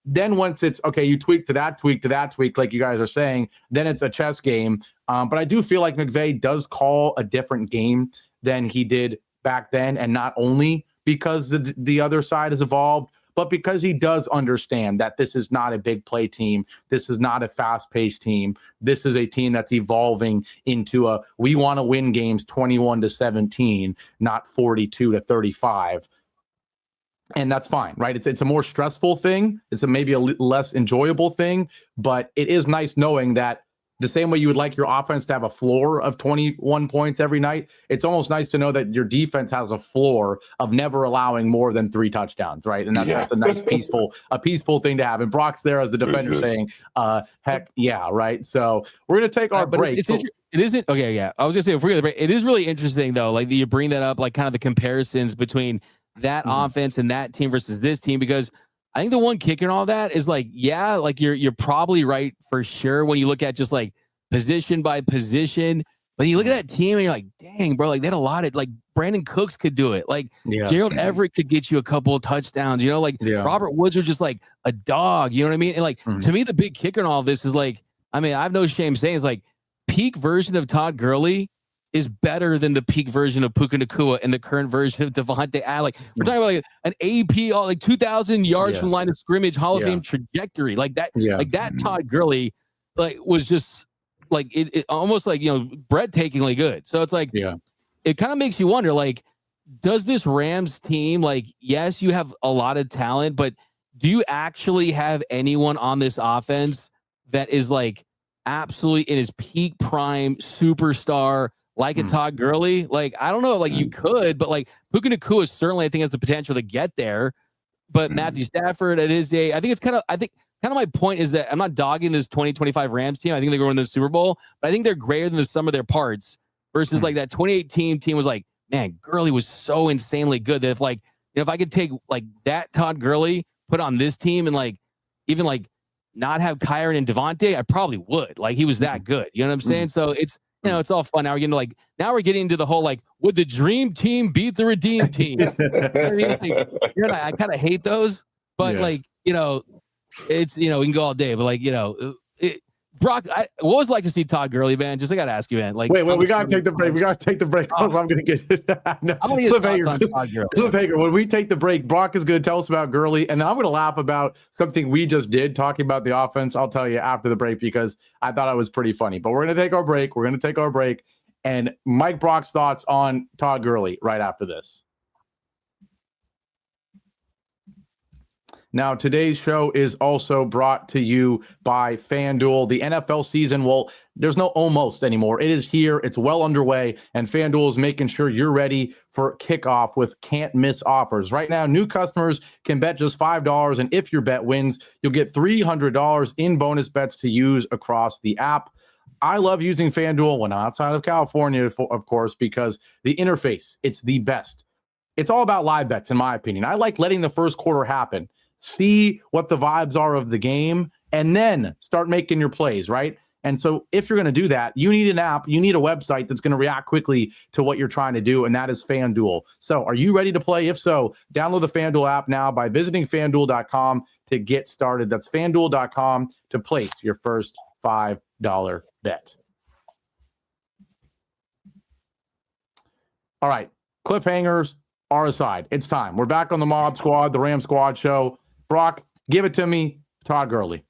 Then once it's okay, you tweak to that tweak, like you guys are saying, then it's a chess game. But I do feel like McVay does call a different game than he did back then. And not only because the other side has evolved, but because he does understand that this is not a big play team. This is not a fast-paced team. This is a team that's evolving into we want to win games 21-17, not 42-35. And that's fine, right? It's a more stressful thing. It's maybe a less enjoyable thing, but it is nice knowing that the same way you would like your offense to have a floor of 21 points every night, it's almost nice to know that your defense has a floor of never allowing more than 3 touchdowns, right? And that's a nice peaceful thing to have. And Brock's there as the defender saying, heck yeah, right? So we're going to take our break. It isn't, okay, yeah. I was going to say, if we're going to break, it is really interesting, though, like you bring that up, like kind of the comparisons between that offense and that team versus this team, because I think the one kick in all that is like, yeah, like you're probably right for sure when you look at just like position by position. But you look at that team and you're like, dang, bro, like they had a lot of, like Brandon Cooks could do it. Like Gerald Everett could get you a couple of touchdowns, you know, like Robert Woods was just like a dog, you know what I mean? And like, to me, the big kicker in all of this is like, I mean, I have no shame saying it's like peak version of Todd Gurley is better than the peak version of Puka Nacua and the current version of Devontae Adams. Like we're talking about like an AP, like 2,000 yards from line of scrimmage, Hall of Fame trajectory, like that. Like that Todd Gurley, like was just like it almost like, you know, breathtakingly good. So it's like, it kind of makes you wonder, like, does this Rams team, like, yes, you have a lot of talent, but do you actually have anyone on this offense that is like absolutely in his peak prime superstar? Like a Todd Gurley, like I don't know, like you could, but like Puka Nacua certainly I think has the potential to get there. But Matthew Stafford, I think my point is that I'm not dogging this 2025 Rams team. I think they're going to the Super Bowl, but I think they're greater than the sum of their parts. Versus like that 2018 team was like, man, Gurley was so insanely good that if like, you know, if I could take like that Todd Gurley, put on this team and like even like not have Kyron and Devontae, I probably would. Like he was that good. You know what I'm saying? So it's, you know, it's all fun. Now we're getting into the whole, like, would the dream team beat the redeemed team? You know what I mean? Like, I kind of hate those, but like, you know, it's, you know, we can go all day, but like, you know, Brock, what was it like to see Todd Gurley, man? Just, I got to ask you, man. Like, wait, we got to take the break. I'm going to get Cliffhanger. When we take the break, Brock is going to tell us about Gurley, and then I'm going to laugh about something we just did talking about the offense. I'll tell you after the break because I thought it was pretty funny. But we're going to take our break. And Mike Brock's thoughts on Todd Gurley right after this. Now, today's show is also brought to you by FanDuel. The NFL season, well, there's no almost anymore. It is here. It's well underway, and FanDuel is making sure you're ready for kickoff with can't-miss offers. Right now, new customers can bet just $5, and if your bet wins, you'll get $300 in bonus bets to use across the app. I love using FanDuel when I'm outside of California, of course, because the interface, it's the best. It's all about live bets, in my opinion. I like letting the first quarter happen. See what the vibes are of the game, and then start making your plays, right? And so if you're going to do that, you need an app, you need a website that's going to react quickly to what you're trying to do, and that is FanDuel. So are you ready to play? If so, download the FanDuel app now by visiting FanDuel.com to get started. That's FanDuel.com to place your first $5 bet. All right, cliffhangers are aside. It's time. We're back on the Mob Squad, the Ram Squad show. Brock, give it to me. Todd Gurley.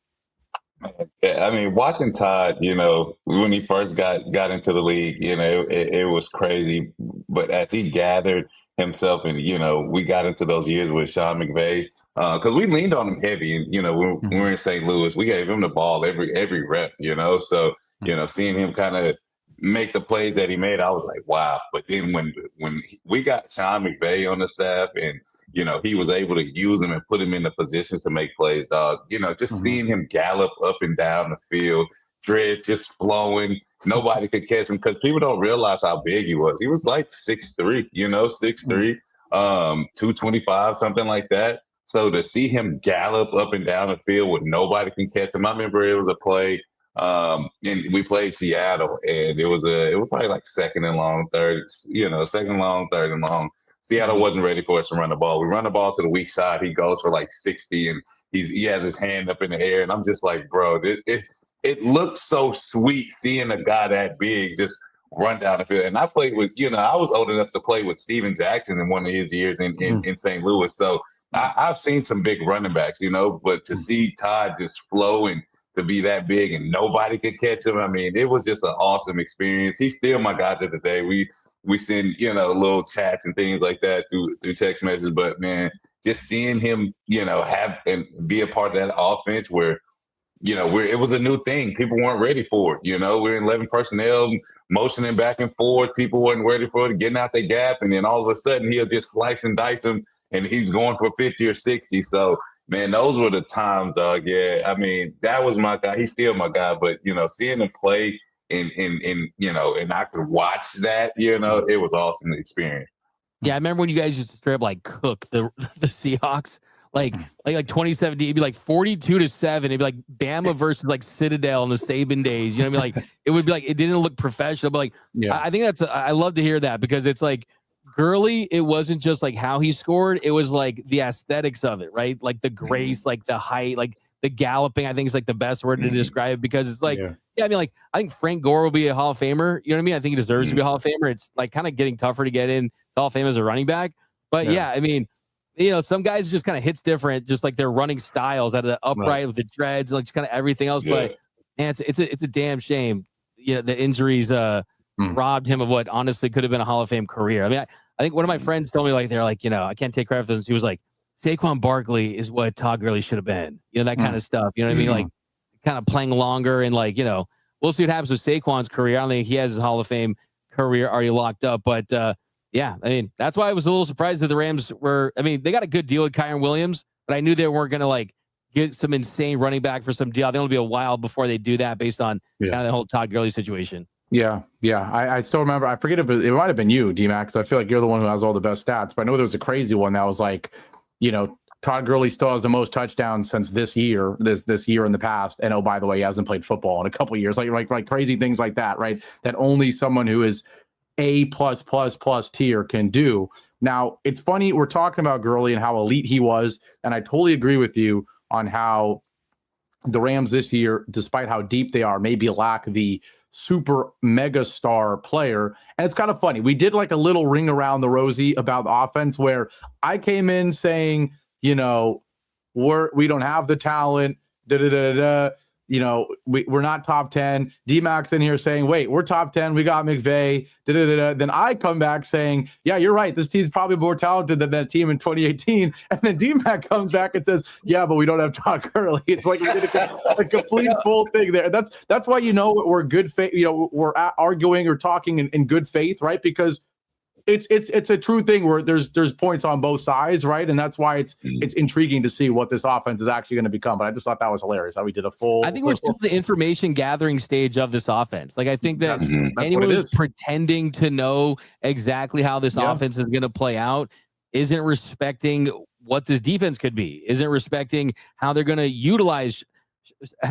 Yeah, I mean, watching Todd, you know, when he first got into the league, you know, it was crazy. But as he gathered himself and, you know, we got into those years with Sean McVay, because we leaned on him heavy. And, you know, when we were in St. Louis, we gave him the ball every rep, you know. So, you know, seeing him kind of make the plays that he made, I was like, wow. But then when we got Sean McVay on the staff and, you know, he was able to use him and put him in the positions to make plays, dog, you know, just seeing him gallop up and down the field, dreads just flowing, nobody could catch him because people don't realize how big he was. He was like 6'3", you know, 6'3". 225, something like that. So to see him gallop up and down the field with nobody can catch him, I remember it was a play, and we played Seattle, and it was probably like second and long, third and long. Seattle wasn't ready for us to run the ball. We run the ball to the weak side. He goes for like 60, and he has his hand up in the air, and I'm just like, bro, it looks so sweet seeing a guy that big just run down the field. And I played with, I was old enough to play with Steven Jackson in one of his years in St. Louis. So I've seen some big running backs, but to see Todd just flow and to be that big and nobody could catch him, I mean, it was just an awesome experience. He's still my guy to the day. We send, little chats and things like that through text messages. But, man, just seeing him, have and be a part of that offense where, it was a new thing. People weren't ready for it. We're in 11 personnel, motioning back and forth. People weren't ready for it, getting out the gap. And then all of a sudden he'll just slice and dice them, and he's going for 50 or 60. So, man, those were the times, dog. Yeah, I mean, that was my guy. He's still my guy. But, seeing him play and I could watch that, it was awesome experience. Yeah, I remember when you guys used to straight up like cook the Seahawks. Like 2017, it'd be like 42-7. It'd be like Bama versus like Citadel in the Saban days. You know what I mean? Like it would be like it didn't look professional, but like I think I love to hear that because it's like Gurley. It wasn't just like how he scored; it was like the aesthetics of it, right? Like the grace, like the height, like the galloping. I think is like the best word to describe it because it's like I mean, like I think Frank Gore will be a Hall of Famer. You know what I mean? I think he deserves to be a Hall of Famer. It's like kind of getting tougher to get in Hall of Fame as a running back, but I mean. Some guys just kind of hits different, just like their running styles out of the upright with the dreads, like just kind of everything else. But man, it's a damn shame. The injuries robbed him of what honestly could have been a Hall of Fame career. I mean, I think one of my friends told me like they're like, I can't take credit for this. He was like, Saquon Barkley is what Todd Gurley should have been. That kind of stuff. You know what I mean? Like kind of playing longer and like we'll see what happens with Saquon's career. I don't think he has his Hall of Fame career already locked up, but. Yeah, I mean, that's why I was a little surprised that the Rams they got a good deal with Kyren Williams, but I knew they weren't going to like get some insane running back for some deal. I think it'll be a while before they do that based on kind of the whole Todd Gurley situation. Yeah. I still remember, I forget if it might have been you, D-Mac, because I feel like you're the one who has all the best stats, but I know there was a crazy one that was like, Todd Gurley still has the most touchdowns since this year in the past. And oh, by the way, he hasn't played football in a couple of years, like crazy things like that, right? That only someone who is A++ tier can do. Now, it's funny, we're talking about Gurley and how elite he was, and I totally agree with you on how the Rams this year, despite how deep they are, maybe lack the super mega star player. And it's kind of funny. We did like a little ring around the rosy about the offense where I came in saying, we don't have the talent, we're not top 10. D-Mac's in here saying, wait, we're top 10. We got McVay. Then I come back saying, yeah, you're right. This team's probably more talented than that team in 2018. And then D-Mac comes back and says, yeah, but we don't have Todd Gurley. It's like we did a complete full thing there. That's why we're good faith. We're arguing or talking in good faith, right? Because it's a true thing where there's points on both sides, right? And that's why it's intriguing to see what this offense is actually going to become. But I just thought that was hilarious how we did a full. I think we're still the information gathering stage of this offense. Like I think that anyone who's pretending to know exactly how this offense is going to play out isn't respecting what this defense could be, isn't respecting how they're going to utilize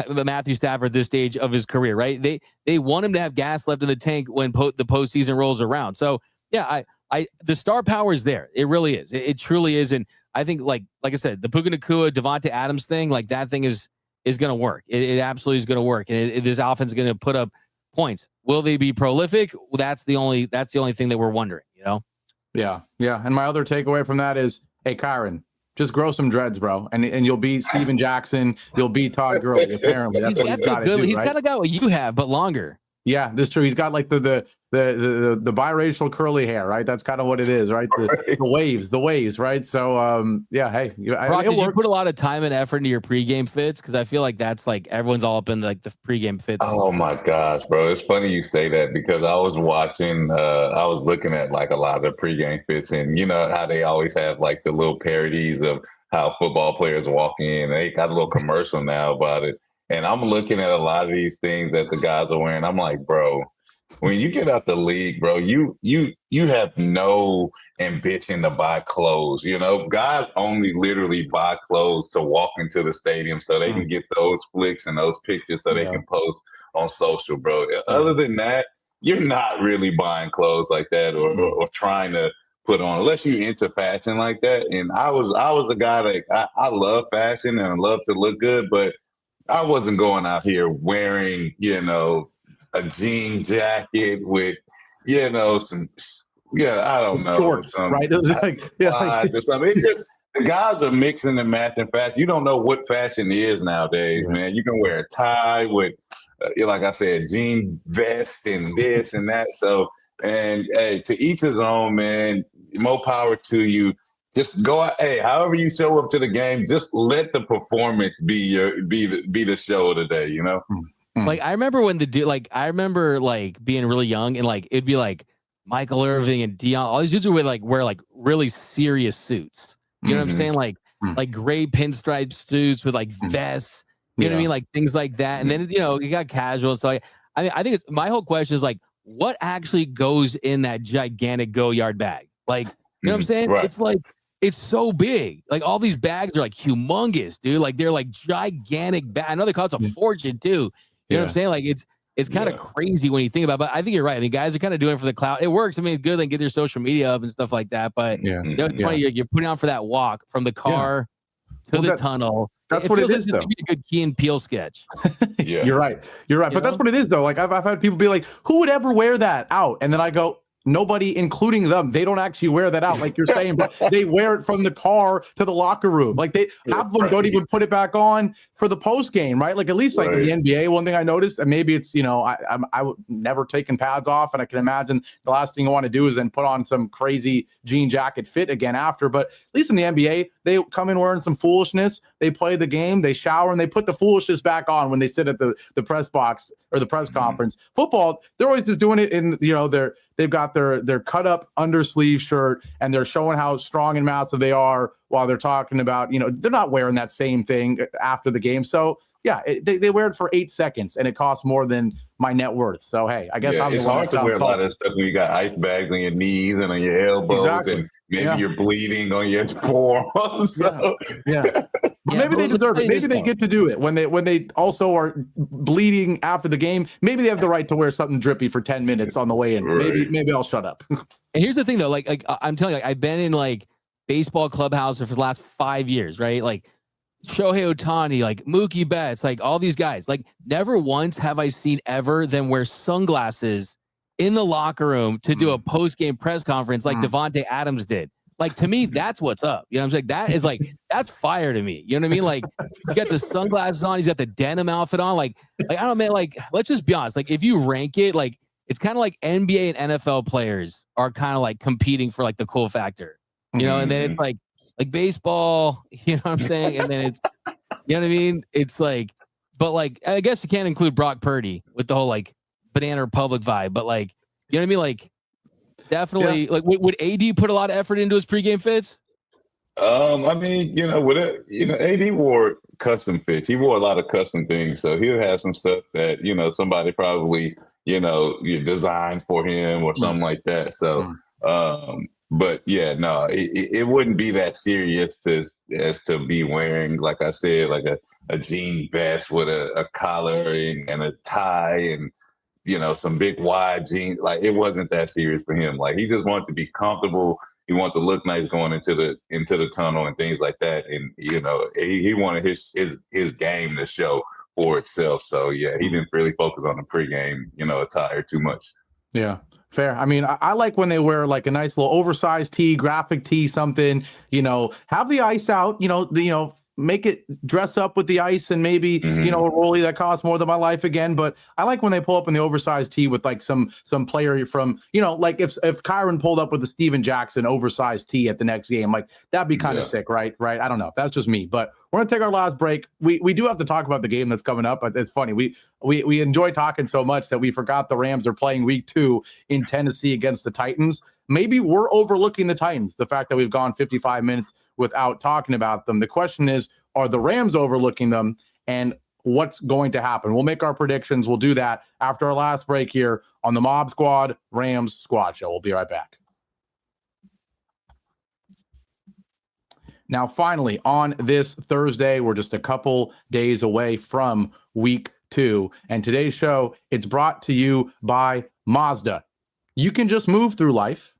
Matthew Stafford at this stage of his career, right? They want him to have gas left in the tank when the postseason rolls around. So. Yeah, the star power is there. It really is. It truly is. And I think, like I said, the Puka Nacua, Devonta Adams thing, like that thing is going to work. It absolutely is going to work. And this offense is going to put up points. Will they be prolific? Well, that's the only thing that we're wondering. Yeah. And my other takeaway from that is, hey, Kyren, just grow some dreads, bro, and you'll be Steven Jackson. You'll be Todd Gurley. Apparently, that's what he's got to do. He's kind of got what you have, but longer. Yeah, this is true. He's got like the biracial curly hair, right? That's kind of what it is, right? The waves, right? So, hey, Brock, did you put a lot of time and effort into your pregame fits? Because I feel like that's like everyone's all up in like the pregame fits. Oh my gosh, bro! It's funny you say that because I was watching, I was looking at like a lot of the pregame fits, and you know how they always have like the little parodies of how football players walk in. They got a little commercial now about it. And I'm looking at a lot of these things that the guys are wearing. I'm like, bro, when you get out the league, bro, you have no ambition to buy clothes. You know, guys only literally buy clothes to walk into the stadium so they can get those flicks and those pictures so they can post on social, bro. Other than that, you're not really buying clothes like that or trying to put on, unless you're into fashion like that. And I was a guy that I love fashion and I love to look good, but I wasn't going out here wearing, you know, a jean jacket with, you know, some, I don't know, shorts, right? Or something. It just, the guys are mixing and matching fashion. You don't know what fashion is nowadays, man. You can wear a tie with, like I said, jean vest and this and that. So, and hey, to each his own, man. More power to you. Just go out. Hey, however you show up to the game, just let the performance be the show of the day. You know. Like I remember when I remember being really young and like it'd be like Michael Irving and Dion. All these dudes would wear like really serious suits. You know what I'm saying? Like gray pinstripe suits with like vests. You know what I mean? Like things like that. And then you got casual. So I think my whole question is like, what actually goes in that gigantic go yard bag? Like, you know what I'm saying? Right. It's like, it's so big. Like all these bags are like humongous, dude. Like they're like gigantic bags. I know they cost a fortune too. You know what I'm saying? Like it's kind of crazy when you think about it. But I think you're right. I mean, guys are kind of doing it for the clout. It works. I mean, it's good. They get their social media up and stuff like that. But it's funny. You're putting on for that walk from the car to the tunnel. That's what it is, though. though. Be a good Key and Peele sketch. You're right. But that's what it is, though. Like I've had people be like, "Who would ever wear that out?" And then I go, nobody, including them. They don't actually wear that out, like you're saying, but they wear it from the car to the locker room. Like half of them don't even put it back on for the post game, right? Like at least like in the NBA, one thing I noticed, and maybe it's I would never taken pads off, and I can imagine the last thing you want to do is then put on some crazy jean jacket fit again after. But at least in the NBA, they come in wearing some foolishness. They play the game, they shower, and they put the foolishness back on when they sit at the press box or the press conference. Football, they're always just doing it in they've got their cut up undersleeve shirt and they're showing how strong and massive they are while they're talking about, they're not wearing that same thing after the game. So yeah, they wear it for 8 seconds and it costs more than my net worth. So, hey, I guess it's hard to wear a lot of stuff when you got ice bags on your knees and on your elbows and maybe you're bleeding on your forearms. So. Maybe they deserve it. Maybe they get to do it when they also are bleeding after the game. Maybe they have the right to wear something drippy for 10 minutes on the way in. Maybe I'll shut up. And here's the thing though, like I'm telling you, I've been in like baseball clubhouse for the last 5 years, right? Like Shohei Ohtani, like Mookie Betts, like all these guys, like never once have I seen ever them wear sunglasses in the locker room to do a post-game press conference like Devontae Adams did. Like, to me, that's what's up. You know what I'm saying? That is like, that's fire to me. You know what I mean? Like, you got the sunglasses on. He's got the denim outfit on. Like I don't know, man, like, let's just be honest. Like, if you rank it, like, it's kind of like NBA and NFL players are kind of like competing for like the cool factor, and then it's like baseball, you know what I'm saying? And then it's, you know what I mean? It's like, but like, I guess you can't include Brock Purdy with the whole like Banana Republic vibe, but like, you know what I mean? Like, definitely, like, would AD put a lot of effort into his pregame fits? I mean, AD wore custom fits. He wore a lot of custom things, so he'll have some stuff that somebody probably you designed for him or something like that. So, but yeah, no, it wouldn't be that serious as to be wearing, like I said, like a jean vest with a collar and a tie and some big wide jeans. Like, it wasn't that serious for him. Like, he just wanted to be comfortable. He wanted to look nice going into the tunnel and things like that. And he wanted his game to show for itself. So yeah, he didn't really focus on the pregame attire too much. Yeah. Fair. I mean, I like when they wear like a nice little oversized tee, graphic tee, something, have the ice out, make it dress up with the ice and maybe, a rollie that costs more than my life again. But I like when they pull up in the oversized tee with like some player from, like if Kyron pulled up with the Steven Jackson oversized tee at the next game, like that'd be kind of sick, right? I don't know. That's just me, but we're going to take our last break. We do have to talk about the game that's coming up, but it's funny. We enjoy talking so much that we forgot the Rams are playing week 2 in Tennessee against the Titans. Maybe we're overlooking the Titans, the fact that we've gone 55 minutes without talking about them. The question is, are the Rams overlooking them? And what's going to happen. We'll make our predictions. We'll do that after our last break here on the Mob Squad Rams Squad Show. We'll be right back. Now, finally, on this Thursday, we're just a couple days away from week 2. And today's show, it's brought to you by Mazda. You can just move through life,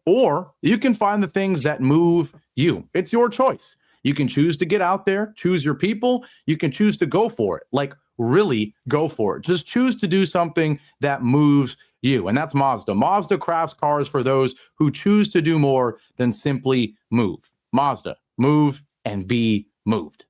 or you can find the things that move you. It's your choice. You can choose to get out there, choose your people. You can choose to go for it, like really go for it. Just choose to do something that moves you. And that's Mazda. Mazda crafts cars for those who choose to do more than simply move. Mazda, move and be moved.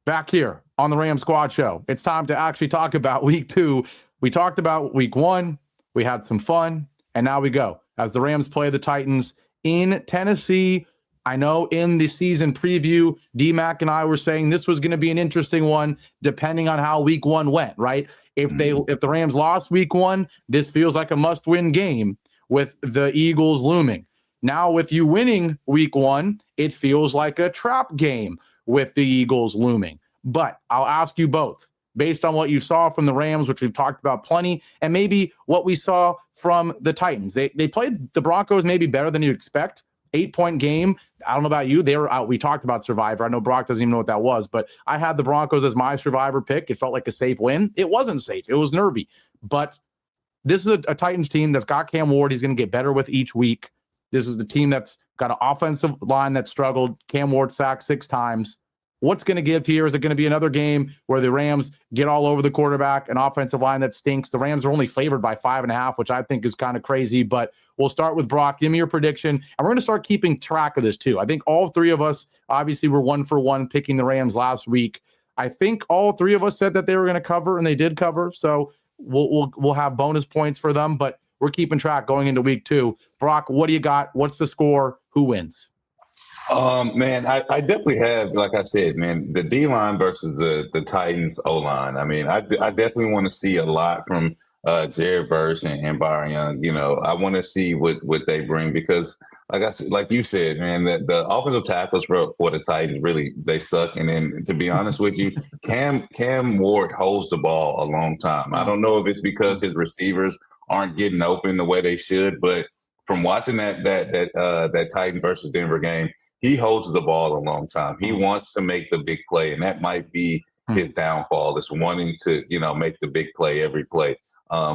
Back here on the Ram Squad Show, it's time to actually talk about week 2. We talked about week 1. We had some fun, and now we go as the Rams play the Titans in Tennessee. I know in the season preview, D-Mac and I were saying this was going to be an interesting one, depending on how week 1 went, right? If the Rams lost week 1, this feels like a must-win game with the Eagles looming. Now with you winning week 1, it feels like a trap game with the Eagles looming. But I'll ask you both, based on what you saw from the Rams, which we've talked about plenty, and maybe what we saw from the Titans. They played the Broncos maybe better than you'd expect. 8-point game. I don't know about you. They were out. We talked about Survivor. I know Brock doesn't even know what that was, but I had the Broncos as my Survivor pick. It felt like a safe win. It wasn't safe. It was nervy. But this is a Titans team that's got Cam Ward. He's going to get better with each week. This is the team that's got an offensive line that struggled. Cam Ward sacked 6 times. What's going to give here? Is it going to be another game where the Rams get all over the quarterback, an offensive line that stinks? The Rams are only favored by 5.5, which I think is kind of crazy, but we'll start with Brock. Give me your prediction, and we're going to start keeping track of this too. I think all 3 of us, obviously, were 1 for 1 picking the Rams last week. I think all 3 of us said that they were going to cover, and they did cover, so we'll have bonus points for them, but we're keeping track going into week 2. Brock, what do you got? What's the score? Who wins? Man, I definitely have, like I said, man, the D-line versus the Titans O-line. I mean, I definitely want to see a lot from Jared Verse and Byron Young. I want to see what they bring because, like you said, man, the offensive tackles for the Titans really they suck. And then to be honest with you, Cam Ward holds the ball a long time. I don't know if it's because his receivers aren't getting open the way they should, but from watching that Titan versus Denver game, he holds the ball a long time. He wants to make the big play, and that might be his downfall, is wanting to, make the big play every play.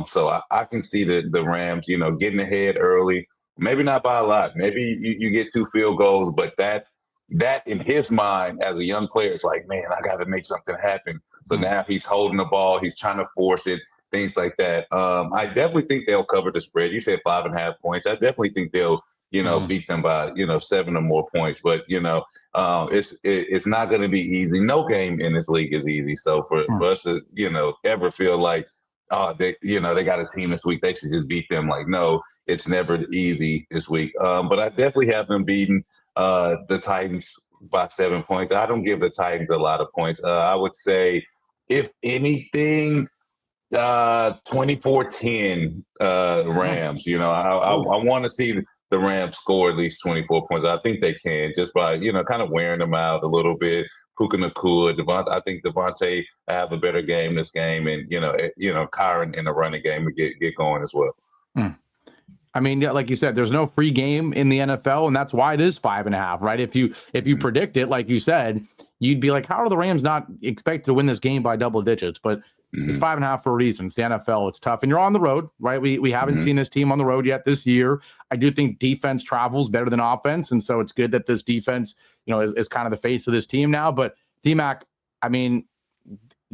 So I can see the Rams, getting ahead early, maybe not by a lot. Maybe you get 2 field goals, but that in his mind as a young player, it's like, man, I got to make something happen. So now he's holding the ball. He's trying to force it, things like that. I definitely think they'll cover the spread. You said 5.5 points. I definitely think they'll beat them by, 7 or more points. But, it's not going to be easy. No game in this league is easy. So for us to, ever feel like, they got a team this week, they should just beat them. Like, no, it's never easy this week. But I definitely have them beating the Titans by 7 points. I don't give the Titans a lot of points. I would say, if anything, 24-10 Rams. I want to see the Rams score at least 24 points. I think they can just by, kind of wearing them out a little bit. Puka Nacua, I think Devontae have a better game this game, and Kyron in the running game would get going as well. I mean, like you said, there's no free game in the NFL, and that's why it is 5.5, right? If you predict it, like you said, you'd be like, how are the Rams not expected to win this game by double digits? But it's 5.5 for a reason. It's the NFL. It's tough. And you're on the road, right? We haven't seen this team on the road yet this year. I do think defense travels better than offense. And so it's good that this defense, is kind of the face of this team now. But D-Mac, I mean,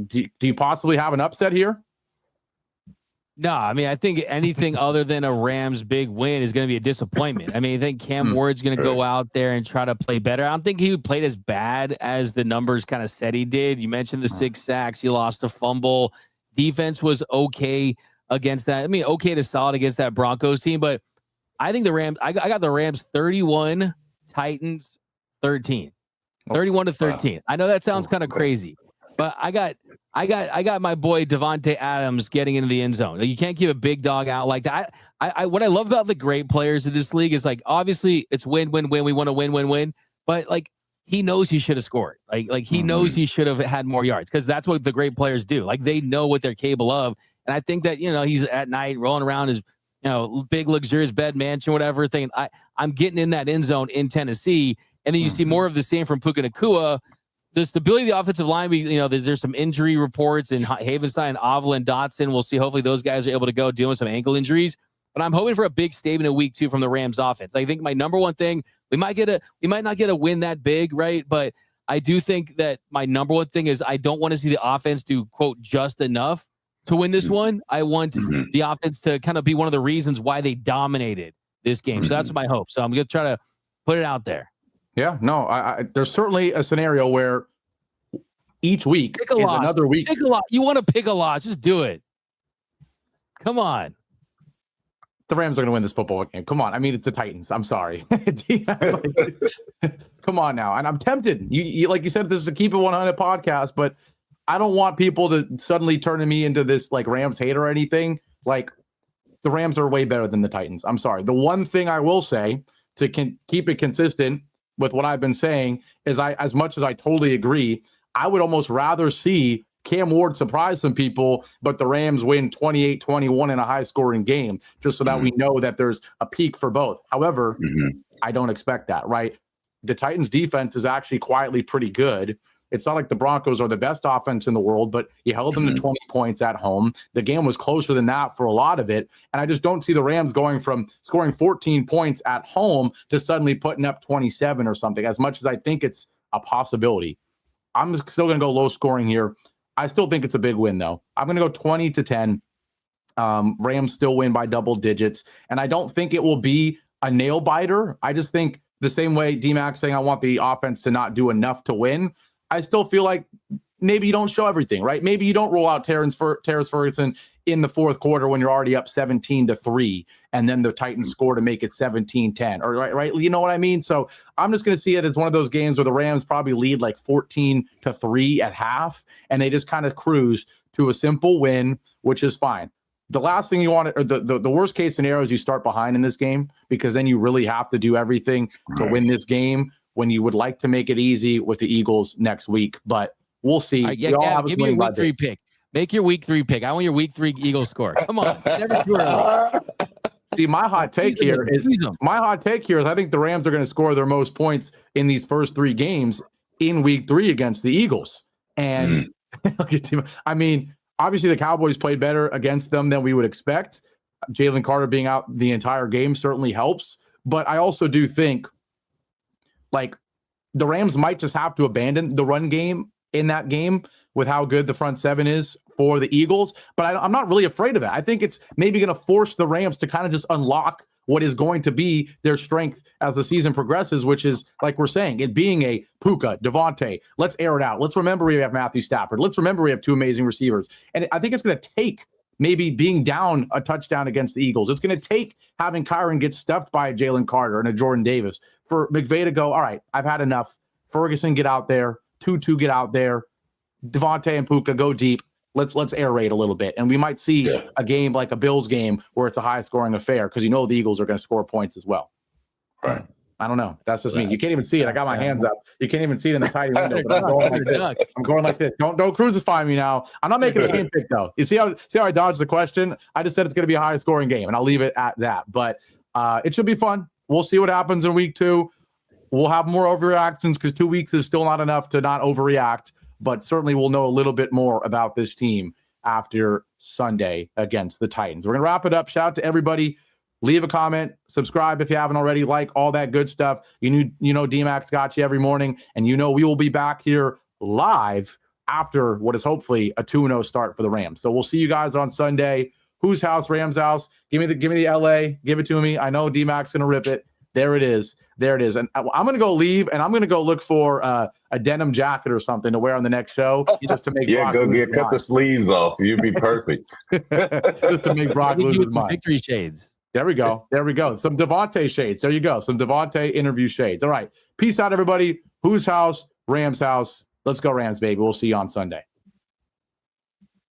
do you possibly have an upset here? No, I mean, I think anything other than a Rams big win is going to be a disappointment. I mean, I think Cam Ward's going to go out there and try to play better. I don't think he played as bad as the numbers kind of said he did. You mentioned the 6 sacks. He lost a fumble. Defense was okay against that. I mean, okay to solid against that Broncos team. But I think the Rams, I got the Rams 31, Titans 13. 31-13. I know that sounds kind of crazy, but I got my boy Devontae Adams getting into the end zone. You can't keep a big dog out like that. What I love about the great players of this league is, like, obviously it's win. We want to win. But like, he knows he should have scored. Like he knows he should have had more yards, because that's what the great players do. Like, they know what they're capable of. And I think that, he's at night rolling around his, big luxurious bed mansion, whatever, thinking, I'm getting in that end zone in Tennessee. And then you see more of the same from Puka Nacua. The stability of the offensive line, there's some injury reports in Havenstein, Avila, and Dotson. We'll see. Hopefully those guys are able to go dealing with some ankle injuries. But I'm hoping for a big statement in week 2 from the Rams offense. I think my number one thing, we might not get a win that big, right? But I do think that my number one thing is I don't want to see the offense do, quote, just enough to win this one. I want the offense to kind of be one of the reasons why they dominated this game. So that's my hope. So I'm going to try to put it out there. Yeah, no, there's certainly a scenario where each week is another week. Pick a lot. You want to pick a lot, just do it. Come on. The Rams are going to win this football game. Come on. I mean, it's the Titans. I'm sorry. Come on now. And I'm tempted. You like you said, this is a Keep It 100 podcast, but I don't want people to suddenly turn me into this like Rams hater or anything. Like, the Rams are way better than the Titans. I'm sorry. The one thing I will say to keep it consistent with what I've been saying is as much as I totally agree, I would almost rather see Cam Ward surprise some people, but the Rams win 28-21 in a high-scoring game, just so that we know that there's a peak for both. However, I don't expect that, right? The Titans' defense is actually quietly pretty good. It's not like the Broncos are the best offense in the world, but you held them to 20 points at home. The game was closer than that for a lot of it, and I just don't see the Rams going from scoring 14 points at home to suddenly putting up 27 or something, as much as I think it's a possibility. I'm still going to go low scoring here. I still think it's a big win, though. I'm going to go 20-10. Rams still win by double digits, and I don't think it will be a nail biter. I just think the same way D-Mac saying I want the offense to not do enough to win, I still feel like maybe you don't show everything, right? Maybe you don't roll out Terrence Ferguson in the fourth quarter when you're already up 17-3, and then the Titans score to make it 17-10, or right? You know what I mean? So I'm just going to see it as one of those games where the Rams probably lead like 14-3 at half, and they just kind of cruise to a simple win, which is fine. The last thing you want, or the worst case scenario, is you start behind in this game, because then you really have to do everything to win this game, when you would like to make it easy with the Eagles next week. But we'll see. Give me your week 3 pick. Make your week 3 pick. I want your week 3 Eagles score. Come on. Never too early. See, my hot take here is I think the Rams are going to score their most points in these first 3 games in week 3 against the Eagles. And I mean, obviously the Cowboys played better against them than we would expect. Jalen Carter being out the entire game certainly helps. But I also do think, like, the Rams might just have to abandon the run game in that game with how good the front seven is for the Eagles. But I'm not really afraid of that. I think it's maybe going to force the Rams to kind of just unlock what is going to be their strength as the season progresses, which is, like we're saying, it being a Puka, Devontae. Let's air it out. Let's remember we have Matthew Stafford. Let's remember we have 2 amazing receivers. And I think it's going to take maybe being down a touchdown against the Eagles. It's going to take having Kyron get stuffed by a Jalen Carter and a Jordan Davis for McVay to go, all right, I've had enough. Ferguson, get out there. Tutu, get out there. Devontae and Puka, go deep. Let's air raid a little bit. And we might see a game like a Bills game where it's a high-scoring affair, because the Eagles are going to score points as well. Right. I don't know. That's just me. You can't even see it. I got my hands up. You can't even see it in the tiny window. But I'm going like this. Don't crucify me now. I'm not making a game pick, though. You see how I dodged the question? I just said it's going to be a high-scoring game, and I'll leave it at that. But it should be fun. We'll see what happens in week 2. We'll have more overreactions, because 2 weeks is still not enough to not overreact. But certainly we'll know a little bit more about this team after Sunday against the Titans. We're going to wrap it up. Shout out to everybody. Leave a comment, subscribe if you haven't already, like all that good stuff. You know D-Max got you every morning, and we will be back here live after what is hopefully a 2-0 start for the Rams. So we'll see you guys on Sunday. Whose house? Rams house. Give me the LA. Give it to me. I know D-Max going to rip it. There it is. And I'm going to go leave, and I'm going to go look for a denim jacket or something to wear on the next show, just to make Brock cut the sleeves off. You'd be perfect. Just to make Brock lose his mind. Victory shades. There we go. Some Devontae shades. There you go. Some Devontae interview shades. All right. Peace out, everybody. Whose house? Rams house. Let's go Rams, baby. We'll see you on Sunday.